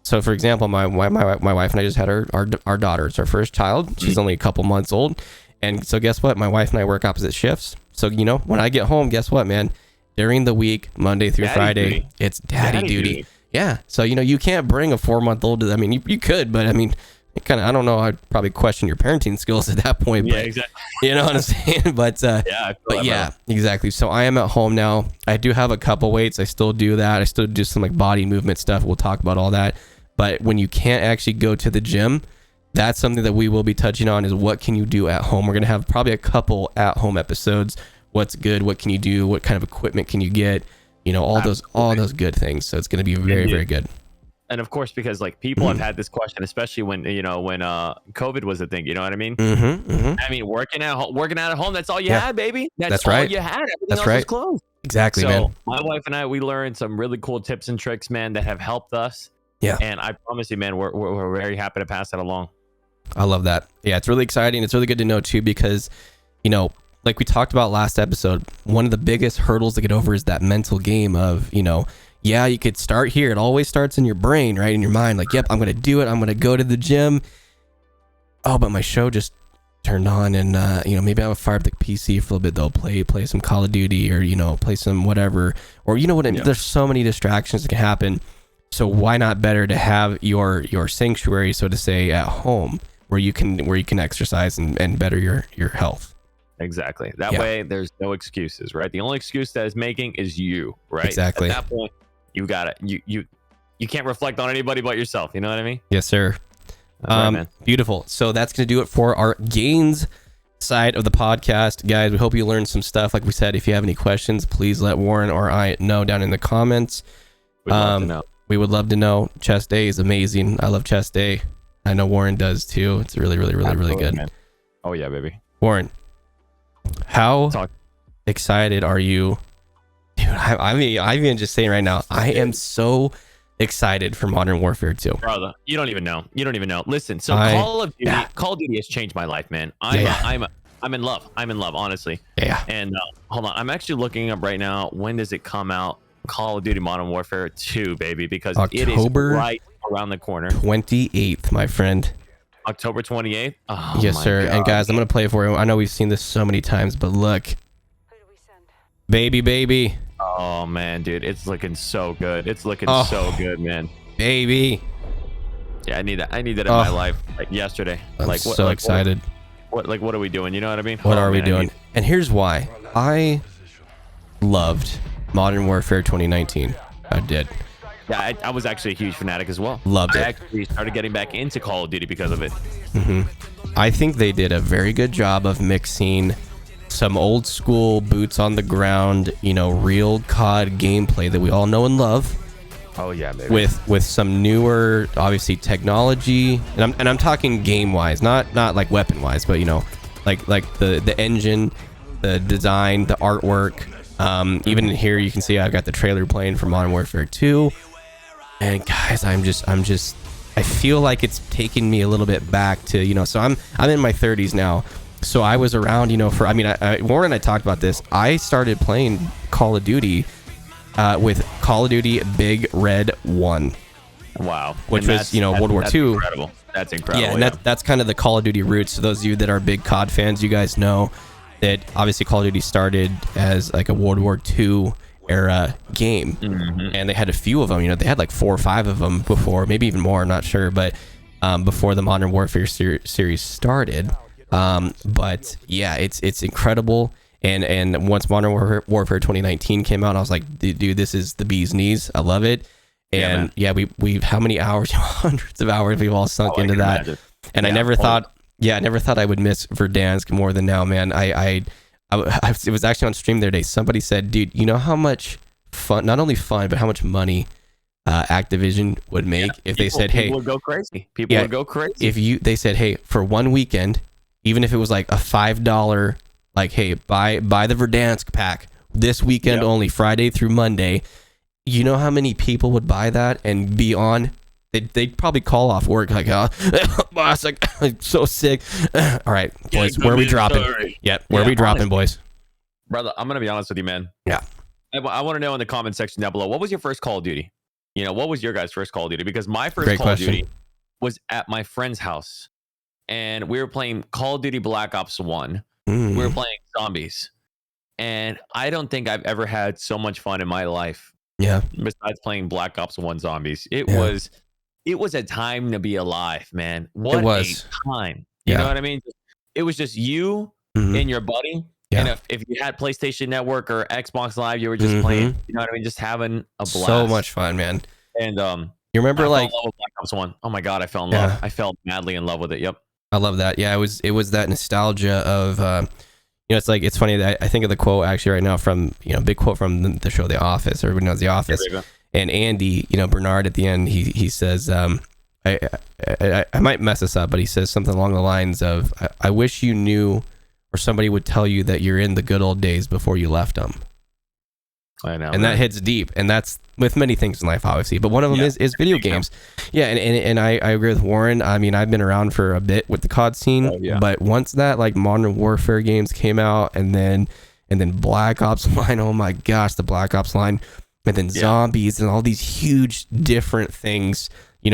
So for example, my wife and I just had our daughter. It's our first child. She's only a couple months old. And so guess what? My wife and I work opposite shifts. So, when I get home, guess what, man? During the week, Monday through Friday, it's daddy duty. Yeah. So, you can't bring a 4-month-old to, you could, but I don't know, I'd probably question your parenting skills at that point. But, exactly. You know what I'm saying? But exactly. So I am at home now. I do have a couple weights. I still do that. I still do some like body movement stuff. We'll talk about all that. But when you can't actually go to the gym, that's something that we will be touching on, is what can you do at home. We're going to have probably a couple at home episodes. What's good? What can you do? What kind of equipment can you get? You know, all those good things. So it's going to be very, very good. And of course, because like people have had this question, especially when COVID was a thing, you know what I mean? I mean, working out at home, that's all you had, baby. That's all you had. Everything else was closed. Exactly, so, man. My wife and I, we learned some really cool tips and tricks, man, that have helped us. Yeah. And I promise you, man, we're very happy to pass that along. I love that. Yeah, it's really exciting. It's really good to know too, because, you know, like we talked about last episode, one of the biggest hurdles to get over is that mental game of, you know, yeah, you could start here. It always starts in your brain, right? In your mind, like, yep, I'm going to do it. I'm going to go to the gym. Oh, but my show just turned on, and, you know, maybe I'll fire up the PC for a little bit. They'll play some Call of Duty, or, you know, play some whatever, or, you know what? There's so many distractions that can happen. So why not better to have your sanctuary, so to say, at home, where you can exercise and better your health. Exactly. That way there's no excuses, right? The only excuse that is making is you, right? Exactly. At that point, you got it. You can't reflect on anybody but yourself. You know what I mean? Yes, sir. That's right, man. Beautiful. So that's going to do it for our gains side of the podcast. Guys, we hope you learned some stuff. Like we said, if you have any questions, please let Warren or I know down in the comments. We'd love to know. We would love to know. Chest Day is amazing. I love Chest Day. I know Warren does too. It's really, really, really, really good. Man. Oh yeah, baby. Warren, how excited are you? Dude, I'm even just saying right now, I am so excited for Modern Warfare 2. Brother, you don't even know. Listen, so Call of Duty has changed my life, man. I'm in love. Honestly. Yeah. And hold on, I'm actually looking up right now. When does it come out? Call of Duty Modern Warfare 2, baby, because it is right around the corner. 28th, my friend. October 28th. Oh, yes, sir. God. And guys, I'm gonna play it for you. I know we've seen this so many times, but look, baby. Oh man, dude, it's looking so good. It's looking so good, man. Baby. Yeah, I need that in my life, like yesterday. I'm so excited. What are we doing? You know what I mean? What are we doing? And here's why. I loved Modern Warfare 2019. I did. Yeah, I was actually a huge fanatic as well. Loved it. I actually started getting back into Call of Duty because of it. I think they did a very good job of mixing some old school boots on the ground, you know, real COD gameplay that we all know and love. Oh yeah, baby. With some newer, obviously, technology, and I'm talking game wise, not like weapon wise, but you know, like the engine, the design, the artwork. Even here you can see I've got the trailer playing for Modern Warfare 2, and guys, I feel like it's taking me a little bit back to, you know, so I'm in my 30s now, so I was around, you know, for, I mean, Warren and I talked about this. I started playing Call of Duty with Call of Duty Big Red 1. Wow. Which was, you know, World War II. Incredible. That's incredible. Yeah, and that's kind of the Call of Duty roots. So those of you that are big COD fans, you guys know that obviously Call of Duty started as like a World War II era game, and they had a few of them. You know, they had like 4 or 5 of them before, maybe even more. I'm not sure, but before the Modern Warfare series started. But yeah, it's incredible. And once Modern Warfare 2019 came out, I was like, dude, this is the bee's knees. I love it. And we've how many hours? Hundreds of hours we've all sunk into that. Imagine. And I never thought I would miss Verdansk more than now, man. I it was actually on stream the other day. Somebody said, dude, you know how much fun, not only fun, but how much money Activision would make if they said, hey, people would go crazy. People would go crazy. If they said, hey, for one weekend, even if it was like a $5, like, hey, buy the Verdansk pack this weekend only, Friday through Monday. You know how many people would buy that and be on? They'd probably call off work like, boss, I'm so sick. All right, boys, where are we dropping? Where are we dropping, boys? Brother, I'm going to be honest with you, man. Yeah. I want to know in the comment section down below, what was your first Call of Duty? You know, what was your guys' first Call of Duty? Because my first Call of Duty was at my friend's house. And we were playing Call of Duty Black Ops 1. We were playing zombies. And I don't think I've ever had so much fun in my life. Yeah. Besides playing Black Ops 1 zombies. It was a time to be alive, man. What a time. You know what I mean? It was just you and your buddy. Yeah. And if you had PlayStation Network or Xbox Live, you were just playing, you know what I mean? Just having a blast. So much fun, man. And you remember, like, Black Ops 1. Oh my god, I fell in love. I fell madly in love with it. Yep. I love that. Yeah, it was that nostalgia of it's funny that I think of the quote actually right now from big quote from the show The Office. Everybody knows The Office. And Andy, Bernard at the end, he says, I might mess this up, but he says something along the lines of, I wish you knew, or somebody would tell you that you're in the good old days before you left them. I know. And that hits deep, and that's with many things in life, obviously, but one of them is video games. Yeah, and I agree with Warren. I mean, I've been around for a bit with the COD scene, but once that like Modern Warfare games came out, and then Black Ops line, oh my gosh, the Black Ops line, and then zombies and all these huge different things,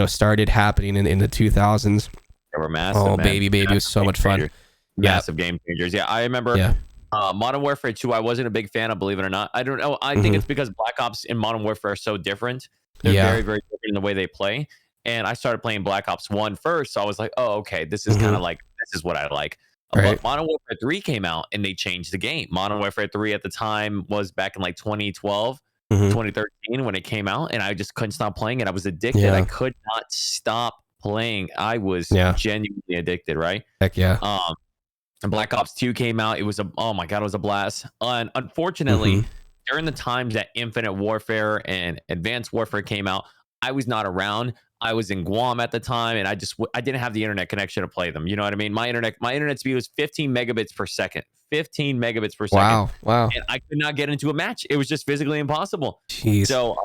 started happening in the 2000s. They were massive. Oh, baby, it was so much fun. Massive game changers. Yeah, I remember Modern Warfare 2, I wasn't a big fan of, believe it or not. I don't know. I think it's because Black Ops and Modern Warfare are so different. They're very, very different in the way they play. And I started playing Black Ops 1 first, so I was like, oh, okay, this is kind of like, this is what I like. But Modern Warfare 3 came out, and they changed the game. Modern Warfare 3 at the time was back in like 2012. 2013 when it came out, and I just couldn't stop playing it. I was addicted. I could not stop playing. I was genuinely addicted, right? Heck yeah. And Black Ops 2 came out. It was oh my god, it was a blast. And unfortunately, during the times that Infinite Warfare and Advanced Warfare came out, I was not around. I was in Guam at the time, and I didn't have the internet connection to play them. You know what I mean? My internet speed was 15 megabits per second. 15 megabits per second. Wow. And I could not get into a match. It was just physically impossible. Jeez. So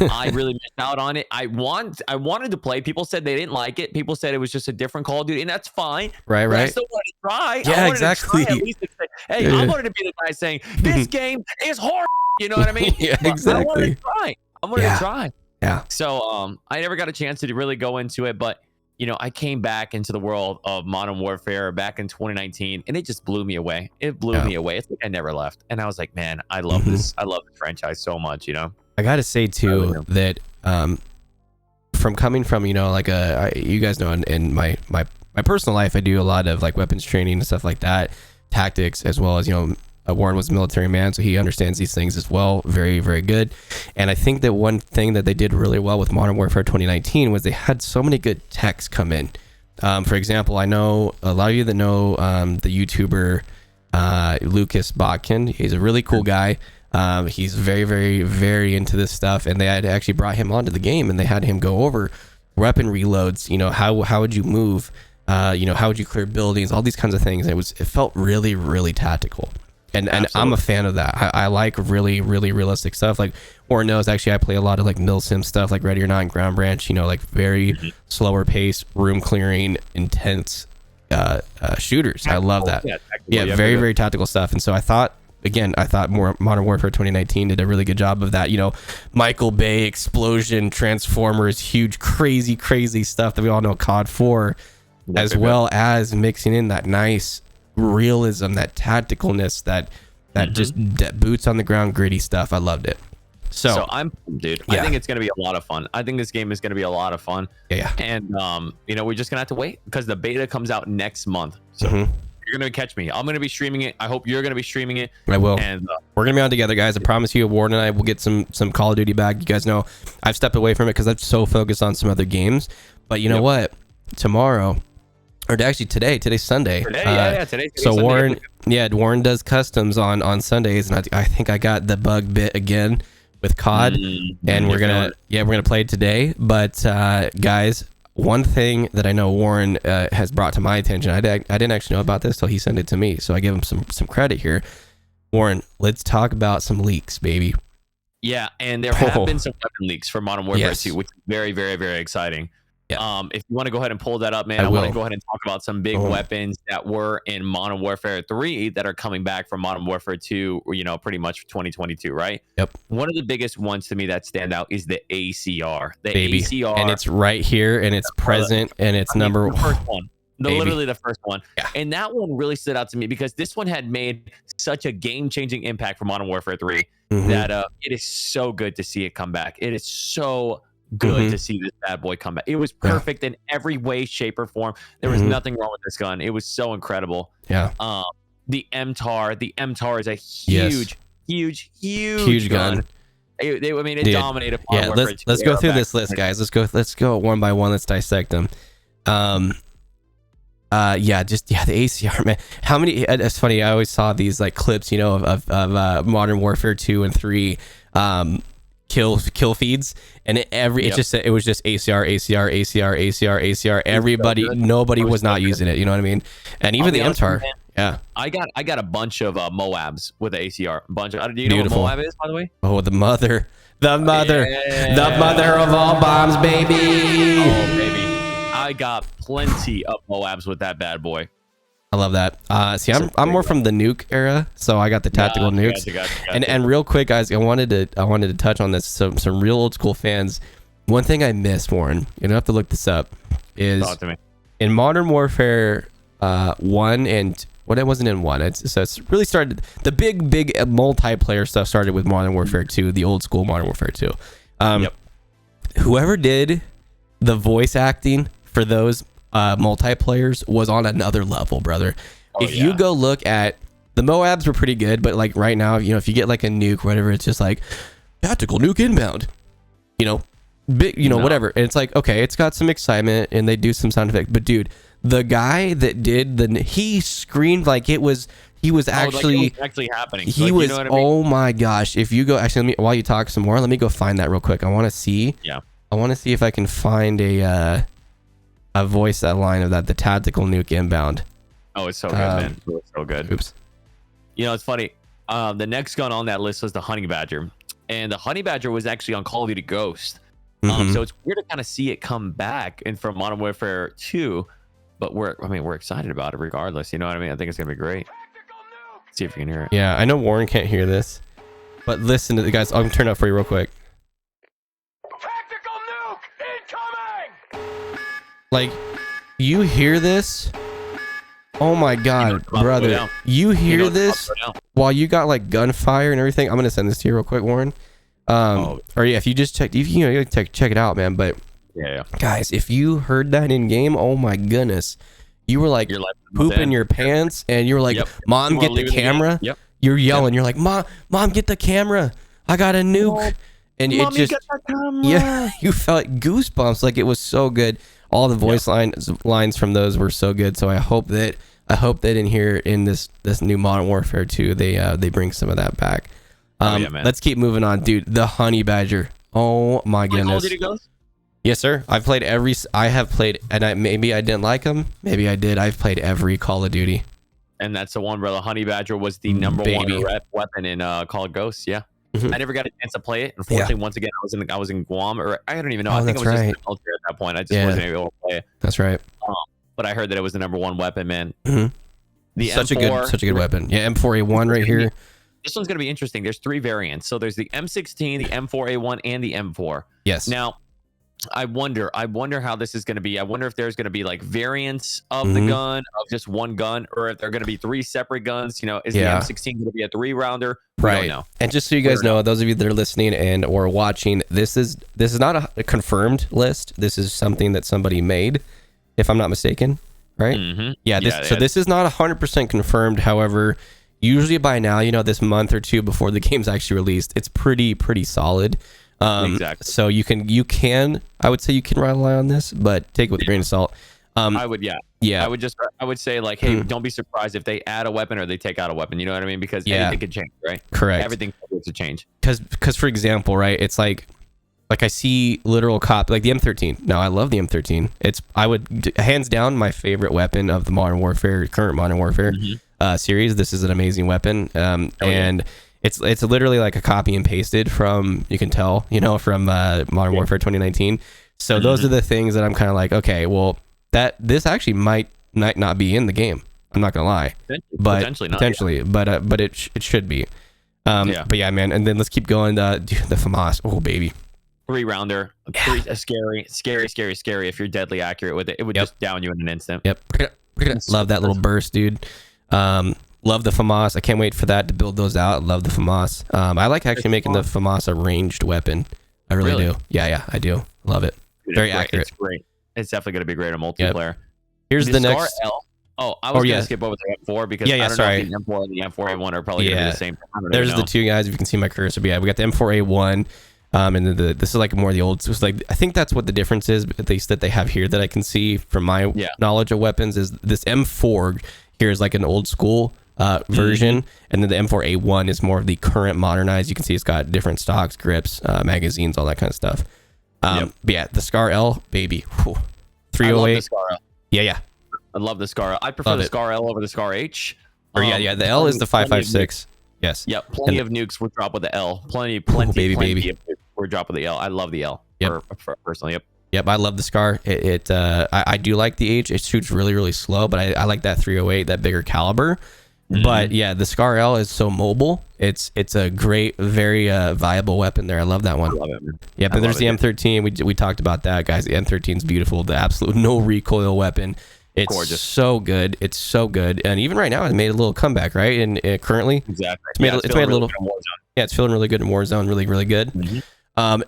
I really missed out on it. I wanted to play. People said they didn't like it. People said it was just a different Call of Duty, and that's fine. Right. I still wanted to try. Yeah, exactly. At least to say, hey, I wanted to be the guy saying this game is horrible. You know what I mean? Yeah, exactly. I wanted to try. Yeah. So I never got a chance to really go into it, but I came back into the world of Modern Warfare back in 2019, and it just blew me away. It blew me away. It's like I never left. And I was like, man, I love this. I love the franchise so much, I got to say, too, that from coming from, like you guys know, in my personal life, I do a lot of like weapons training and stuff like that, tactics, as well as, Warren was a military man, so he understands these things as well. Very, very good. And I think that one thing that they did really well with Modern Warfare 2019 was they had so many good techs come in. For example, I know a lot of you that know the YouTuber Lucas Botkin. He's a really cool guy. He's very, very, very into this stuff, and they had actually brought him onto the game, and they had him go over weapon reloads. How would you move? How would you clear buildings? All these kinds of things. It felt really, really tactical. And I'm a fan of that. I like really, really realistic stuff. Like Warren knows, actually, I play a lot of like milsim stuff, like Ready or Not and Ground Branch. Like very slower pace, room clearing, intense shooters. I love that. Yeah, very, very tactical stuff. And so I thought more Modern Warfare 2019 did a really good job of that. Michael Bay explosion, Transformers, huge, crazy, crazy stuff that we all know COD 4, as well as mixing in that nice realism, that tacticalness, that that boots on the ground gritty stuff. I loved it. So I'm, dude, I think it's going to be a lot of fun. I think this game is going to be a lot of fun. Yeah. And we're just going to have to wait because the beta comes out next month. So you're going to catch me. I'm going to be streaming it. I hope you're going to be streaming it. I will. And we're going to be on together, guys. I promise you, Warren and I will get some Call of Duty back. You guys know I've stepped away from it because I'm so focused on some other games. But you know what? Tomorrow, or actually today's Sunday. Today's so Sunday. Warren does customs on Sundays, and I think I got the bug bit again with COD, and we're gonna play it today. But guys, one thing that I know Warren has brought to my attention, I didn't actually know about this till he sent it to me, so I give him some credit here. Warren, let's talk about some leaks, baby. Yeah, and there have been some weapon leaks for Modern Warfare 2, which is very, very, very exciting. Yeah. If you want to go ahead and pull that up, man, I want to go ahead and talk about some big weapons that were in Modern Warfare 3 that are coming back from Modern Warfare 2, pretty much 2022, right? Yep. One of the biggest ones to me that stand out is the ACR. The Baby. ACR. And it's right here, and it's present, and it's the first one. Literally the first one. Yeah. And that one really stood out to me because this one had made such a game-changing impact for Modern Warfare 3 that it is so good to see it come back. It is so good to see this bad boy come back. It was perfect in every way, shape, or form. There was nothing wrong with this gun. It was so incredible. Yeah. The MTAR is a huge gun. I mean, it Dude, dominated. Yeah, let's go through this list, guys. Let's go one by one. Let's dissect them. The ACR, man. How many? It's funny. I always saw these like clips, of Modern Warfare 2 and 3, kill feeds, and it was just ACR. Nobody was not using it. You know what I mean? And even the MTAR. Yeah, I got a bunch of Moabs with the ACR. Do you Beautiful. know what Moab is, by the way? Oh, the mother of all bombs, baby. Oh, baby. I got plenty of Moabs with that bad boy. I love that. See, I'm more from the nuke era, so I got the tactical nukes. Gotcha. And real quick, guys, I wanted to touch on this. Some real old school fans. One thing I missed, Warren, you don't have to look this up, is Talk to me. in Modern Warfare 1 and it wasn't in 1. It's really started, the big multiplayer stuff started with Modern Warfare 2, the old school Modern Warfare 2. Whoever did the voice acting for those multiplayers was on another level, brother. You go look at the Moabs, were pretty good, but like right now, if you get like a nuke, whatever, it's just like tactical nuke inbound, whatever. And it's like, okay, it's got some excitement and they do some sound effects, but dude, the guy that did he screamed like he was actually happening. He was, you know what I mean? Oh my gosh. If you go, actually, while you talk some more, let me go find that real quick. I want to see if I can find a voice line of that, the tactical nuke inbound. Oh, it's so good, man. It's so good. Oops. It's funny. The next gun on that list was the Honey Badger, and the Honey Badger was actually on Call of Duty Ghost. So it's weird to kind of see it come back and from Modern Warfare 2, but we're excited about it regardless. You know what I mean? I think it's gonna be great. Let's see if you can hear it. Yeah, I know Warren can't hear this, but listen to the guys. I'll turn it up for you real quick. Tactical nuke incoming! Like, you hear this? Oh my god, brother! You hear this while you got like gunfire and everything. I'm gonna send this to you real quick, Warren. If you just check, you check it out, man. But guys, if you heard that in game, oh my goodness, you were like pooping your pants, and you were like, "Mom, get the camera." You're yelling. You're like, "Mom, get the camera. I got a nuke." And it just, you felt goosebumps. Like, it was so good. All the voice lines from those were so good. So I hope that in here in this new Modern Warfare 2, they bring some of that back. Let's keep moving on, dude. The Honey Badger. Oh my goodness. Yes, sir. I have played, and maybe I didn't like them. Maybe I did. I've played every Call of Duty. And that's the one, brother. Honey Badger was the number one weapon in Call of Ghosts. Yeah. I never got a chance to play it. Unfortunately, once again, I was in Guam, or I don't even know. I think it was just in the military at that point. I just wasn't able to play it. That's right. But I heard that it was the number one weapon, man. The such M4, a good weapon. Yeah, M4A1 right here. This one's gonna be interesting. There's 3 variants. So there's the M16, the M4A1, and the M4. Yes. Now, I wonder how this is going to be. I wonder if there's going to be like variants of the gun, of just one gun, or if they're going to be 3 separate guns. Is the M16 going to be a 3-rounder? Right. Don't know. And just so you guys know, those of you that are listening and or watching, this is not a confirmed list. This is something that somebody made, if I'm not mistaken. Right? Yeah. This is not 100% confirmed. However, usually by now, this month or two before the game's actually released, it's pretty solid. Exactly. So I would say you can rely on this, but take it with a grain of salt. I would say, like, hey, don't be surprised if they add a weapon or they take out a weapon. You know what I mean? Because anything could change, right? Correct. Everything to change. Because for example, right, it's like I see literal like the M13. No, I love the M13. I would hands down my favorite weapon of the current Modern Warfare series. This is an amazing weapon. And it's literally like a copy and pasted from, you can tell, from Modern Warfare 2019. So those are the things that I'm kind of like, okay, well, this actually might not be in the game. I'm not gonna lie, but potentially, but it should be. But yeah, man. And then let's keep going. Dude, the FAMAS. Oh baby. 3-rounder. Scary. If you're deadly accurate with it, it would just down you in an instant. Yep. Love that little burst, dude. Love the FAMAS. I can't wait for that to build those out. Love the FAMAS. I like actually making the FAMAS a ranged weapon. I really do. Yeah, I do. Love it. Very accurate. It's great. It's definitely going to be great on multiplayer. Yep. Here's the next. Oh, I was gonna skip over the M4 because I don't know if the M4 and the M4A1 are probably gonna be the same. There's the two guys. If you can see my cursor, but yeah, we got the M4A1, and then this is like more of the old. So it's like I think that's what the difference is, at least that they have here that I can see from my knowledge of weapons is this M4 here is like an old school version, and then the M4A1 is more of the current modernized. You can see it's got different stocks, grips, magazines, all that kind of stuff. But yeah, the Scar L, baby, 308. I love the Scar L. Yeah. I love the Scar. I prefer the Scar L over the Scar H. The L is the 5.56. Yes. Yep. Plenty of nukes would drop with the L. Plenty of nukes would drop with the L. I love the L. Personally. Yep. I love the Scar. I do like the H. It shoots really, really slow, but I like that 308, that bigger caliber. But yeah, the Scar L is so mobile. It's a great, very viable weapon there. I love that one. I love it, man. Yeah, but there's the M13. We talked about that, guys. The M13 is beautiful. The absolute no recoil weapon. It's gorgeous. So good. It's so good. And even right now, it made a little comeback, right? And currently, exactly. It's made a little. Yeah, it's feeling really good in Warzone. Really, really good.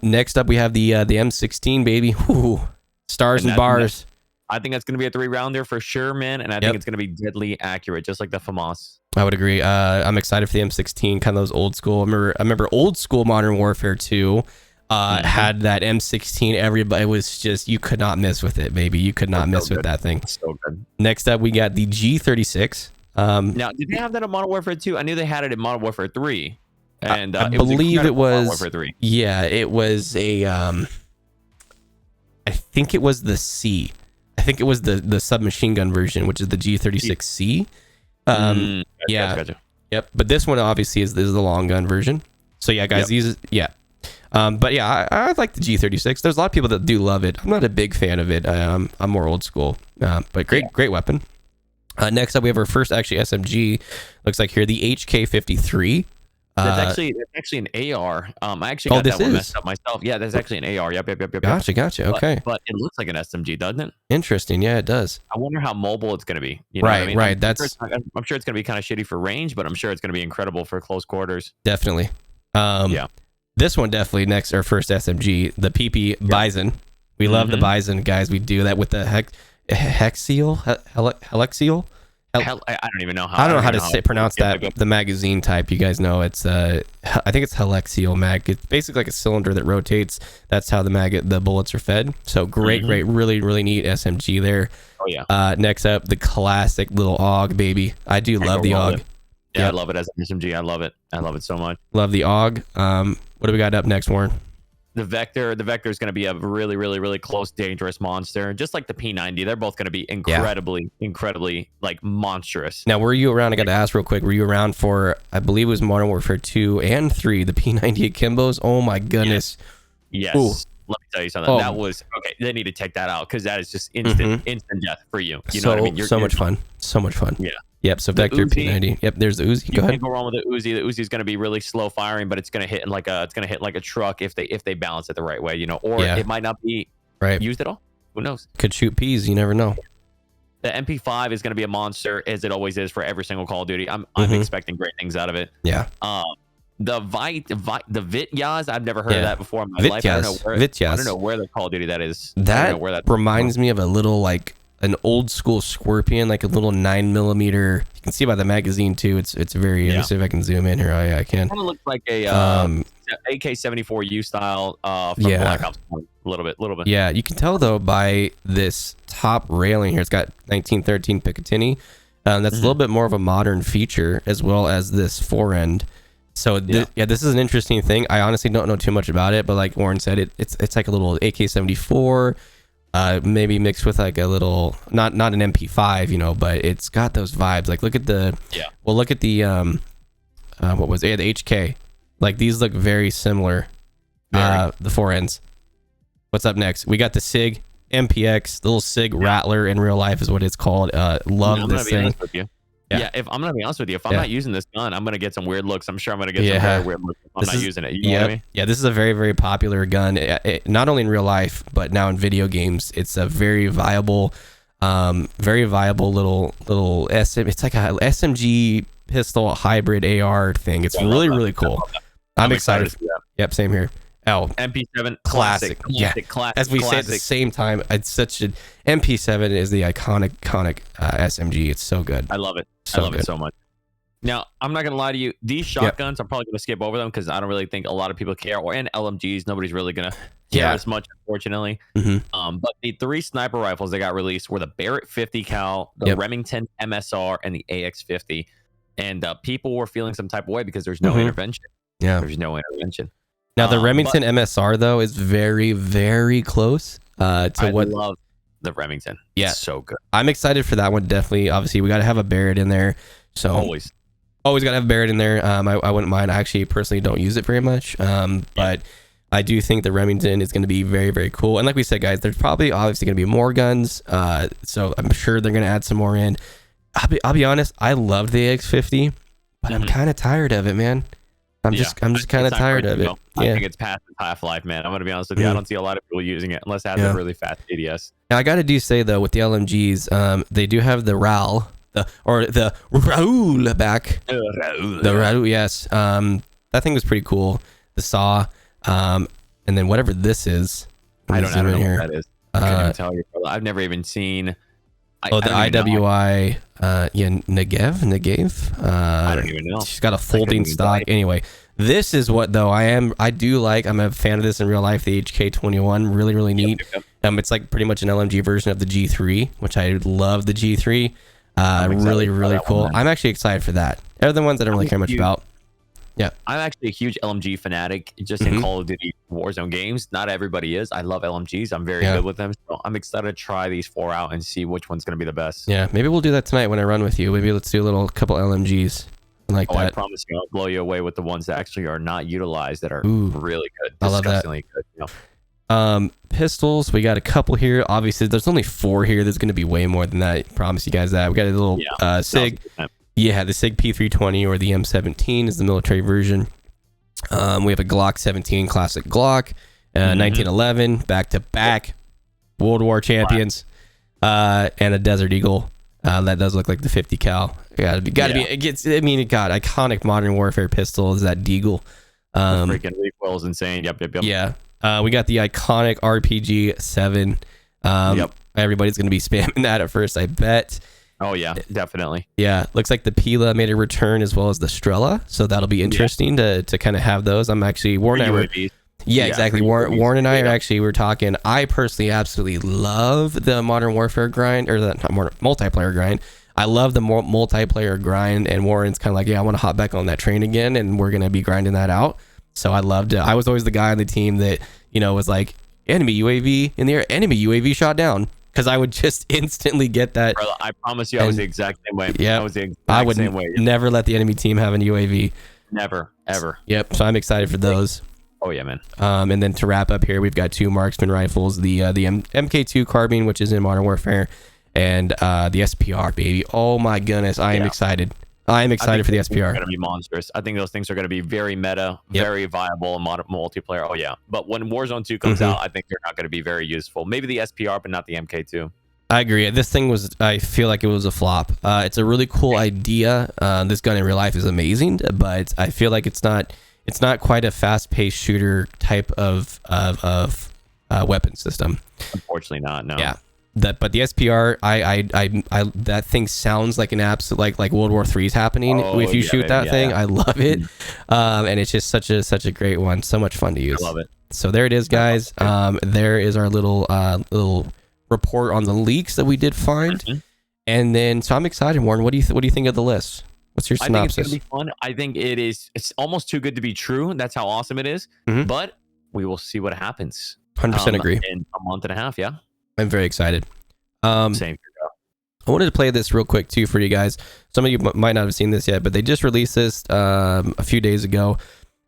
Next up, we have the M16, baby. Whew. Stars and bars. I think that's going to be a 3-rounder for sure, man. And I think it's going to be deadly accurate, just like the FAMAS. I would agree. I'm excited for the M16, kind of those old school. I remember old school Modern Warfare 2 had that M16. Everybody was just, you could not miss with it, baby. You could not miss with that thing. So good. Next up, we got the G36. Now, did they have that in Modern Warfare 2? I knew they had it in Modern Warfare 3. And I believe it was. Modern Warfare 3. Yeah, it was a. I think it was the C. I think it was the submachine gun version, which is the G36C. Gotcha. Yep. But this one obviously is the long gun version. So yeah, guys, but yeah, I like the G36. There's a lot of people that do love it. I'm not a big fan of it. I'm more old school. But great weapon. Next up, we have our first actually SMG. Looks like here the HK53. That's actually an AR. I actually got that one messed up myself. Yeah, that's actually an AR. Yep. Gotcha. Okay. But it looks like an SMG, doesn't it? Interesting. Yeah, it does. I wonder how mobile it's going to be. You know right. what I mean? Right. I'm sure it's going to be kind of shitty for range, but I'm sure it's going to be incredible for close quarters. Definitely. This one definitely next, our first SMG, the PP Bison. We love the Bison, guys. We do that with the Helexial. I don't even know how. I don't know how to pronounce that. The magazine type, you guys know it's. I think it's Helexial mag. It's basically like a cylinder that rotates. That's how the bullets are fed. So great, really, really neat SMG there. Oh yeah. Next up, the classic little AUG, baby. I do love the AUG. Yeah, I love it as an SMG. I love it. I love it so much. Love the AUG. What do we got up next, Warren? The Vector is going to be a really, really, really close, dangerous monster. Just like the P90, they're both going to be incredibly like monstrous. Now, were you around? I got to ask real quick. Were you around for? I believe it was Modern Warfare 2 and 3. The P90 Akimbos. Oh my goodness. Yes. Ooh. Let me tell you something. That was okay. They need to take that out because that is just instant death for you. You know what I mean? So much fun. Yeah. Yep. So Vector P90. Yep. There's the Uzi. You can't go wrong with the Uzi. The Uzi is going to be really slow firing, but it's going to hit like a truck if they balance it the right way. You know, or it might not be used at all. Who knows? Could shoot peas. You never know. The MP5 is going to be a monster, as it always is for every single Call of Duty. I'm expecting great things out of it. Yeah. The Vityaz, I've never heard of that before in my life. I don't know where the Call of Duty that is. That reminds me of a little like an old school Scorpion, like a little 9mm. You can see by the magazine too. It's very. Let me see if I can zoom in here. I can. Kind of looks like a AK-74U style from Black Ops 1. A little bit. Yeah, you can tell though by this top railing here. It's got 1913 Picatinny. That's a little bit more of a modern feature, as well as this forend. So this is an interesting thing. I honestly don't know too much about it, but like Warren said, it's like a little AK-74, maybe mixed with like a little not an MP5, you know, but it's got those vibes. Like look at the what was it? The HK. Like these look very similar. The forends. What's up next? We got the SIG MPX, the little SIG Rattler in real life is what it's called. Love this thing. Yeah, if I'm gonna be honest with you, if I'm not using this gun, I'm gonna get some weird looks. I'm sure I'm gonna get some very weird looks if I'm not using it. You know what I mean? Yeah, this is a very, very popular gun. Not only in real life, but now in video games. It's a very viable little SM. It's like a SMG pistol hybrid AR thing. It's really, really cool. I'm excited. Yep, same here. Oh, MP7 classic. Yeah. Classic. As we say at the same time, it's such an MP7 is the iconic SMG. It's so good. I love it. So I love good. it so much. Now, I'm not gonna lie to you. These shotguns, I'm probably gonna skip over them because I don't really think a lot of people care. And LMGs, nobody's really gonna care as much, unfortunately. But the 3 sniper rifles that got released were the Barrett 50 cal, the Remington MSR, and the AX50. And people were feeling some type of way because there's no intervention. Yeah, there's no intervention. Now the Remington MSR though is very, very close to what. I love the Remington. Yeah, it's so good. I'm excited for that one. Definitely, obviously, we got to have a Barrett in there. So always got to have a Barrett in there. I wouldn't mind. I actually personally don't use it very much, but I do think the Remington is going to be very, very cool. And like we said, guys, there's probably obviously going to be more guns. So I'm sure they're going to add some more in. I'll be honest. I love the X50, but I'm kind of tired of it, man. I'm just kind of tired of it. I think it's past its half-life, man. I'm gonna be honest with you. I don't see a lot of people using it unless it has a really fast ADS. Now I gotta say though, with the LMGs, they do have the RAL, the Raoul back. The Raoul, yes. That thing was pretty cool. The saw, and then whatever this is. I don't know what that is. I can't even tell you. I've never even seen. The IWI, Negev. I don't even know. She's got a folding stock. Anyway, this is what though I'm a fan of this in real life. The HK21, really, really neat. It's like pretty much an LMG version of the G3, which I love. The G3, really, really cool. I'm actually excited for that. They're the ones I don't really care much about. Yeah, I'm actually a huge LMG fanatic just in Call of Duty Warzone games. Not everybody is. I love LMGs. I'm very good with them. So I'm excited to try these 4 out and see which one's going to be the best. Yeah, maybe we'll do that tonight when I run with you. Maybe let's do a couple LMGs like that. I promise you, I'll blow you away with the ones that actually are not utilized that are really good. I love that. Good, you know? Pistols, we got a couple here. Obviously, there's only 4 here. There's going to be way more than that. I promise you guys that. We got a little SIG. Yeah, the SIG P320 or the M17 is the military version. We have a Glock 17 classic Glock, 1911 back-to-back World War champions, and a Desert Eagle. That does look like the 50 cal. Gotta be. It gets. I mean, it got iconic Modern Warfare pistol is that Deagle. Freaking recoil is insane. Yep. Yeah. We got the iconic RPG 7. Everybody's gonna be spamming that at first, I bet. Oh yeah, definitely. Yeah, looks like the Pila made a return as well as the Strela, so that'll be interesting to kind of have those. I'm actually Warren and I were, exactly. Warren and I we're talking. I personally absolutely love the Modern Warfare grind or the multiplayer grind. I love the multiplayer grind, and Warren's kind of like, I want to hop back on that train again, and we're gonna be grinding that out. So I loved it. I was always the guy on the team that was like, enemy UAV in the air, enemy UAV shot down. Because I would just instantly get that. Brother, I promise you, I was the exact same way. Yeah, I would never let the enemy team have an UAV. Never, ever. Yep. So I'm excited for those. Oh yeah, man. And then to wrap up here, we've got 2 marksman rifles: the MK2 carbine, which is in Modern Warfare, and the SPR, baby. Oh my goodness, I am excited. I'm excited for the SPR. They're going to be monstrous. I think those things are going to be very meta, very viable in modern multiplayer. Oh, yeah. But when Warzone 2 comes out, I think they're not going to be very useful. Maybe the SPR, but not the MK2. I agree. This thing I feel like it was a flop. It's a really cool idea. This gun in real life is amazing, but I feel like it's not quite a fast-paced shooter type of weapon system. Unfortunately not, no. Yeah. But the SPR, I that thing sounds like an absolute like World War III is happening if you shoot that thing. I love it, and it's just such a great one. So much fun to use. I love it. So there it is, guys. There is our little report on the leaks that we did find, and then so I'm excited. Warren, what do you think of the list? What's your synopsis? I think it's gonna be fun. I think it's almost too good to be true. That's how awesome it is. But we will see what happens. 100% agree. In a month and a half, yeah. I'm very excited. Same. I wanted to play this real quick too for you guys. Some of you might not have seen this yet, but they just released this a few days ago,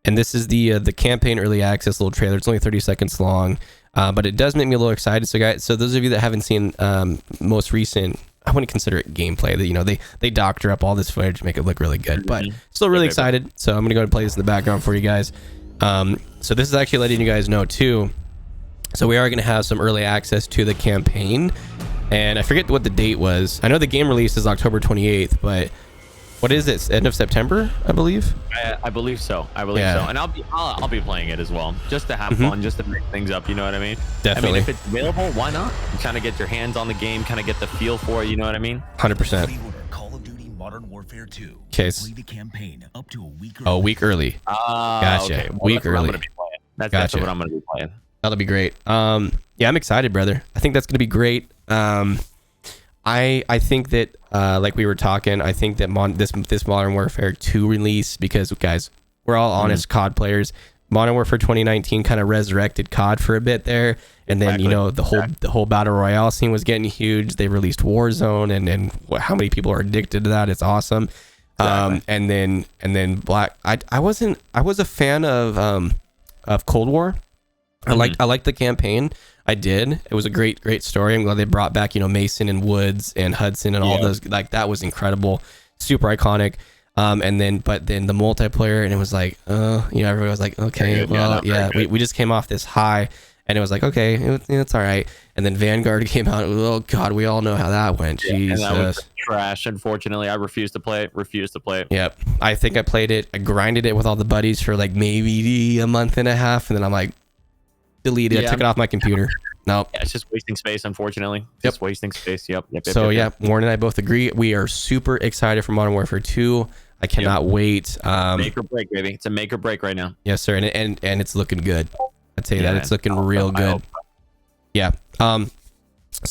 and this is the campaign early access little trailer. It's only 30 seconds long, but it does make me a little excited. So guys, those of you that haven't seen most recent, I wouldn't consider it gameplay. That they doctor up all this footage to make it look really good, but still really excited. So I'm gonna go ahead and play this in the background for you guys. So this is actually letting you guys know too. So we are going to have some early access to the campaign, and I forget what the date was. I know the game release is October 28th, but What is it? End of September, I believe. I believe so. So. And I'll be playing it as well, just to have fun, just to mix things up. You know what I mean? Definitely. I mean, if it's available, why not? You kind of get your hands on the game, kind of get the feel for it. You know what I mean? 100%. Call of Duty Modern Warfare 2. Case. Play the campaign up to a week early. Oh, a week early. Gotcha. Okay. Well, week early. I'm gonna be playing. That's what I'm gonna be playing. That'll be great. Yeah, I'm excited, brother. I think that's gonna be great. I think that like we were talking, I think that this Modern Warfare 2 release, because guys, we're all honest COD players. Modern Warfare 2019 kind of resurrected COD for a bit there, and then the whole battle royale scene was getting huge. They released Warzone, and how many people are addicted to that? It's awesome. Exactly. And then Black. I was a fan of Cold War. I liked the campaign. I did. It was a great story. I'm glad they brought back, Mason and Woods and Hudson and all those. Like, that was incredible, super iconic. But then the multiplayer, and it was like, everybody was like, okay, we just came off this high, and it was like, okay, it's all right. And then Vanguard came out. Oh God, we all know how that went. Jesus. And that was trash. Unfortunately, I refused to play it. Yep. I think I played it. I grinded it with all the buddies for like maybe a month and a half, and then I'm like, deleted. I took it off my computer. Nope. Yeah, it's just wasting space, unfortunately. Just wasting space. Yep. Warren and I both agree. We are super excited for Modern Warfare 2. I cannot wait. Make or break, baby. It's a make or break right now. Yes, sir. And it's looking good. I'd say that it's looking real good. Yeah. So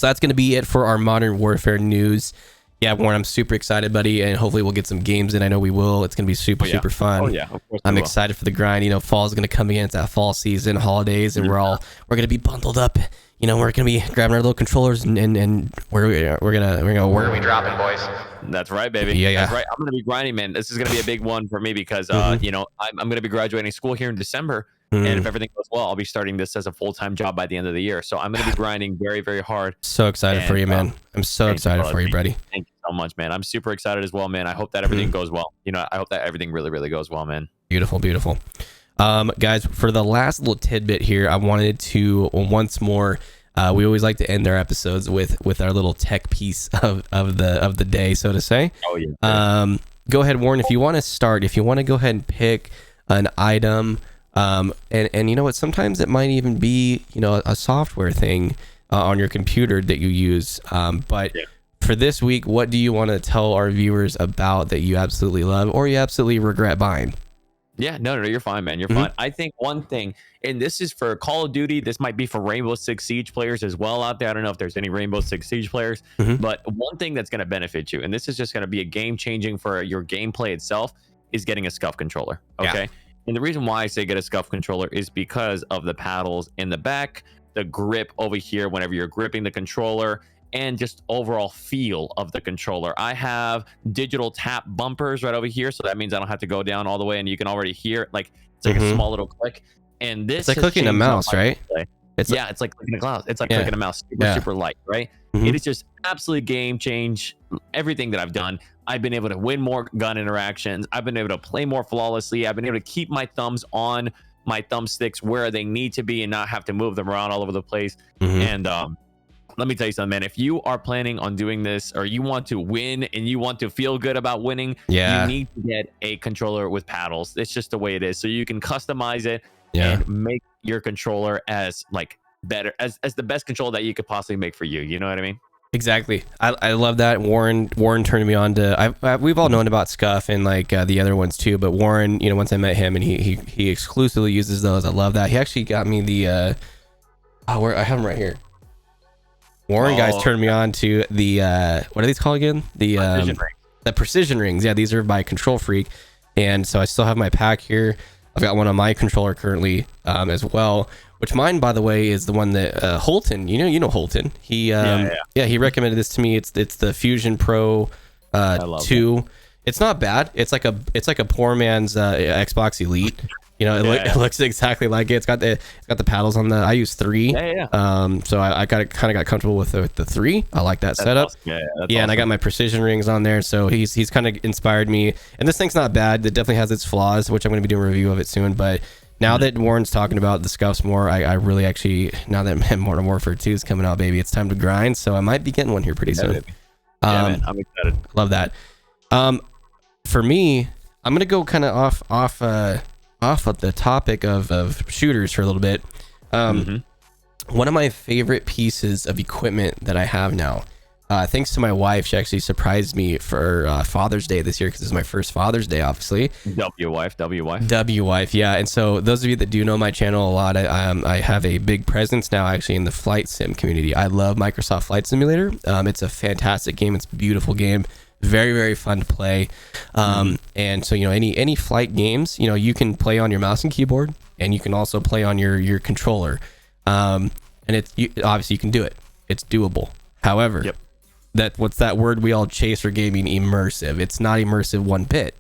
that's going to be it for our Modern Warfare news. Yeah, Warren, I'm super excited, buddy, and hopefully we'll get some games in. I know we will. It's going to be super fun. Oh yeah, of course. I'm excited for the grind. Fall is going to come again. It's that fall season, holidays, and we're going to be bundled up. We're going to be grabbing our little controllers and we're gonna where are we dropping, boys? That's right, baby. Yeah. That's right. I'm going to be grinding, man. This is going to be a big one for me because I'm going to be graduating school here in December. And if everything goes well, I'll be starting this as a full-time job by the end of the year. So I'm going to be grinding very, very hard. So excited for you, man. I'm so excited for you, buddy. Thank you so much, man. I'm super excited as well, man. I hope that everything goes well. I hope that everything really, really goes well, man. Beautiful. Guys, for the last little tidbit here, I wanted to once more, we always like to end our episodes with our little tech piece of the day, so to say. Oh, yeah. Go ahead, Warren, if you want to go ahead and pick an item. And you know what? Sometimes it might even be, a software thing on your computer that you use. But for this week, what do you want to tell our viewers about that you absolutely love or you absolutely regret buying? Yeah, no, you're fine, man. You're fine. I think one thing, and this is for Call of Duty, this might be for Rainbow Six Siege players as well out there. I don't know if there's any Rainbow Six Siege players, but one thing that's going to benefit you, and this is just going to be a game changing for your gameplay itself, is getting a SCUF controller. Okay. Yeah. And the reason why I say get a SCUF controller is because of the paddles in the back, the grip over here whenever you're gripping the controller, and just overall feel of the controller. I have digital tap bumpers right over here, so that means I don't have to go down all the way, and you can already hear it. Like, it's like a small little click. And this it's like clicking a mouse, right? It's like clicking a mouse. It's like clicking a mouse. Super light, right? It is just absolute game change. Everything that I've done, I've been able to win more gun interactions. I've been able to play more flawlessly. I've been able to keep my thumbs on my thumbsticks where they need to be and not have to move them around all over the place. And let me tell you something, man. If you are planning on doing this, or you want to win and you want to feel good about winning, you need to get a controller with paddles. It's just the way it is. So you can customize it and make your controller as better as the best controller that you could possibly make for you. You know what I mean? Exactly. I love that. Warren turned me on to. We've all known about SCUF and the other ones too, but Warren, once I met him, and he exclusively uses those. I love that. He actually got me the. I have them right here. Warren guys turned me on to the what are these called again? The precision rings. Yeah, these are by Control Freak, and so I still have my pack here. I've got one on my controller currently as well. Which mine, by the way, is the one that Holton. You know Holton. He he recommended this to me. It's the Fusion Pro 2. It's not bad. It's like a poor man's Xbox Elite. It looks exactly like it. It's got the paddles on the. I use 3. So I got comfortable with the 3. I like that setup. Awesome. Yeah, awesome. And I got my precision rings on there. So he's kind of inspired me. And this thing's not bad. It definitely has its flaws, which I'm going to be doing a review of it soon. But now that Warren's talking about the SCUFs more, I really actually, now that Modern Warfare 2 is coming out, baby, it's time to grind. So I might be getting one here pretty soon. Man, I'm excited. Love that. for me, I'm gonna go kind of off of the topic of shooters for a little bit. One of my favorite pieces of equipment that I have now, thanks to my wife, she actually surprised me for Father's Day this year, because this is my first Father's Day, obviously. W wife, yeah. And so those of you that do know my channel a lot, I have a big presence now actually in the flight sim community. I love Microsoft Flight Simulator. It's a fantastic game. It's a beautiful game. Very, very fun to play. And so, any flight games, you can play on your mouse and keyboard, and you can also play on your controller. And obviously you can do it. It's doable. However, what's that word we all chase for gaming? Immersive. It's not immersive one bit.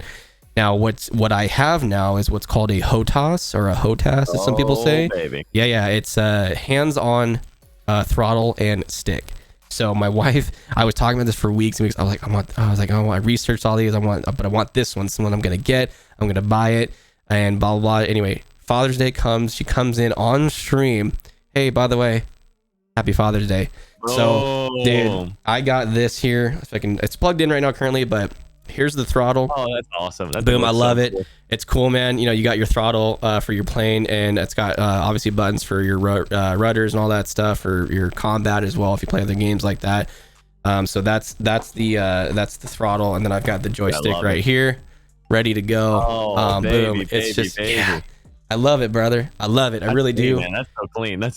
Now, what I have now is what's called a HOTAS, or a HOTAS, as some people say. Baby. Yeah. It's hands-on throttle and stick. So my wife, I was talking about this for weeks and weeks. I researched all these. But I want this one. Someone I'm gonna get. I'm gonna buy it, and blah blah blah. Anyway, Father's Day comes. She comes in on stream. Hey, by the way, happy Father's Day. So, dude, I got this here. If I can, it's plugged in right now currently, but here's the throttle. Oh, that's awesome. Boom, I love it. Cool. It's cool, man. You got your throttle for your plane, and it's got obviously buttons for your rudders and all that stuff, for your combat as well if you play other games like that. So that's the throttle, and then I've got the joystick right here, ready to go. Oh, boom! It's just yeah. I love it, brother. I love it. I really do. Man, that's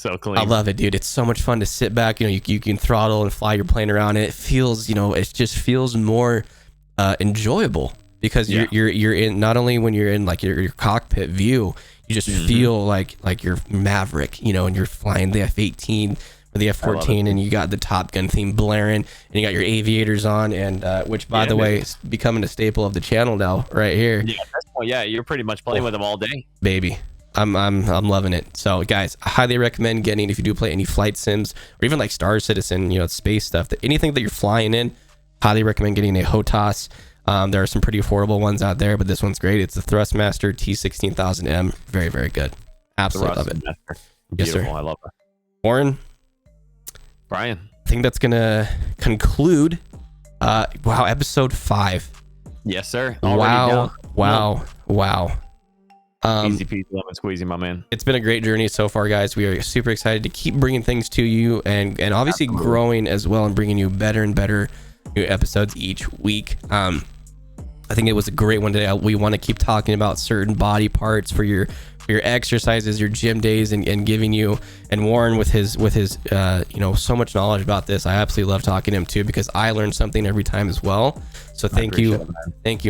so clean. I love it, dude. It's so much fun to sit back. You can throttle and fly your plane around. And it feels, it just feels more enjoyable, because you're in, not only when you're in like your cockpit view, you just feel like you're Maverick, and you're flying the F-18 or the F-14, and you got the Top Gun theme blaring, and you got your aviators on, and which, by the way, is becoming a staple of the channel now, right here. Yeah, you're pretty much playing with them all day, baby. I'm loving it. So guys, I highly recommend getting, if you do play any flight sims or even like Star Citizen, space stuff, anything that you're flying in, highly recommend getting a HOTAS. There are some pretty affordable ones out there, but this one's great. It's the Thrustmaster T16000M. Very, very good. Absolutely love it. Yes, sir. I love it. Warren, Brian, I think that's gonna conclude episode 5. Yes, sir. Wow. Easy peasy lemon squeezy, my man. It's been a great journey so far, guys. We are super excited to keep bringing things to you, and obviously growing as well, and bringing you better and better new episodes each week. I think it was a great one today. We want to keep talking about certain body parts for your exercises, your gym days, and giving you, and Warren with his so much knowledge about this. I absolutely love talking to him too, because I learn something every time as well. So thank you,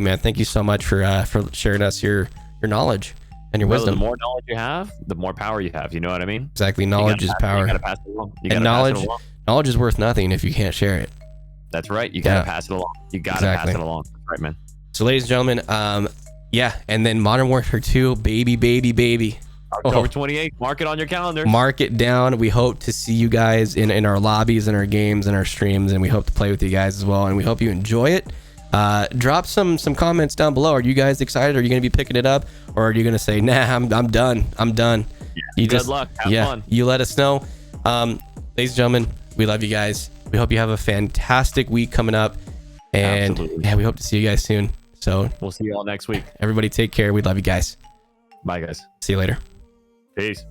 man. Thank you so much for sharing us your knowledge and your wisdom. The more knowledge you have, the more power you have. You know what I mean? Exactly. Knowledge is power. You gotta pass it along. And knowledge is worth nothing if you can't share it. That's right. You gotta pass it along. You gotta pass it along. That's right, man. So, ladies and gentlemen, and then Modern Warfare 2, baby. October 28th. Mark it on your calendar. Mark it down. We hope to see you guys in our lobbies and our games and our streams, and we hope to play with you guys as well. And we hope you enjoy it. Drop some comments down below. Are you guys excited? Are you going to be picking it up, or are you going to say, nah, I'm done. Yeah, good luck. Have fun. You let us know. Ladies and gentlemen, we love you guys. We hope you have a fantastic week coming up, and we hope to see you guys soon. So we'll see you all next week. Everybody take care. We love you guys. Bye, guys. See you later. Peace.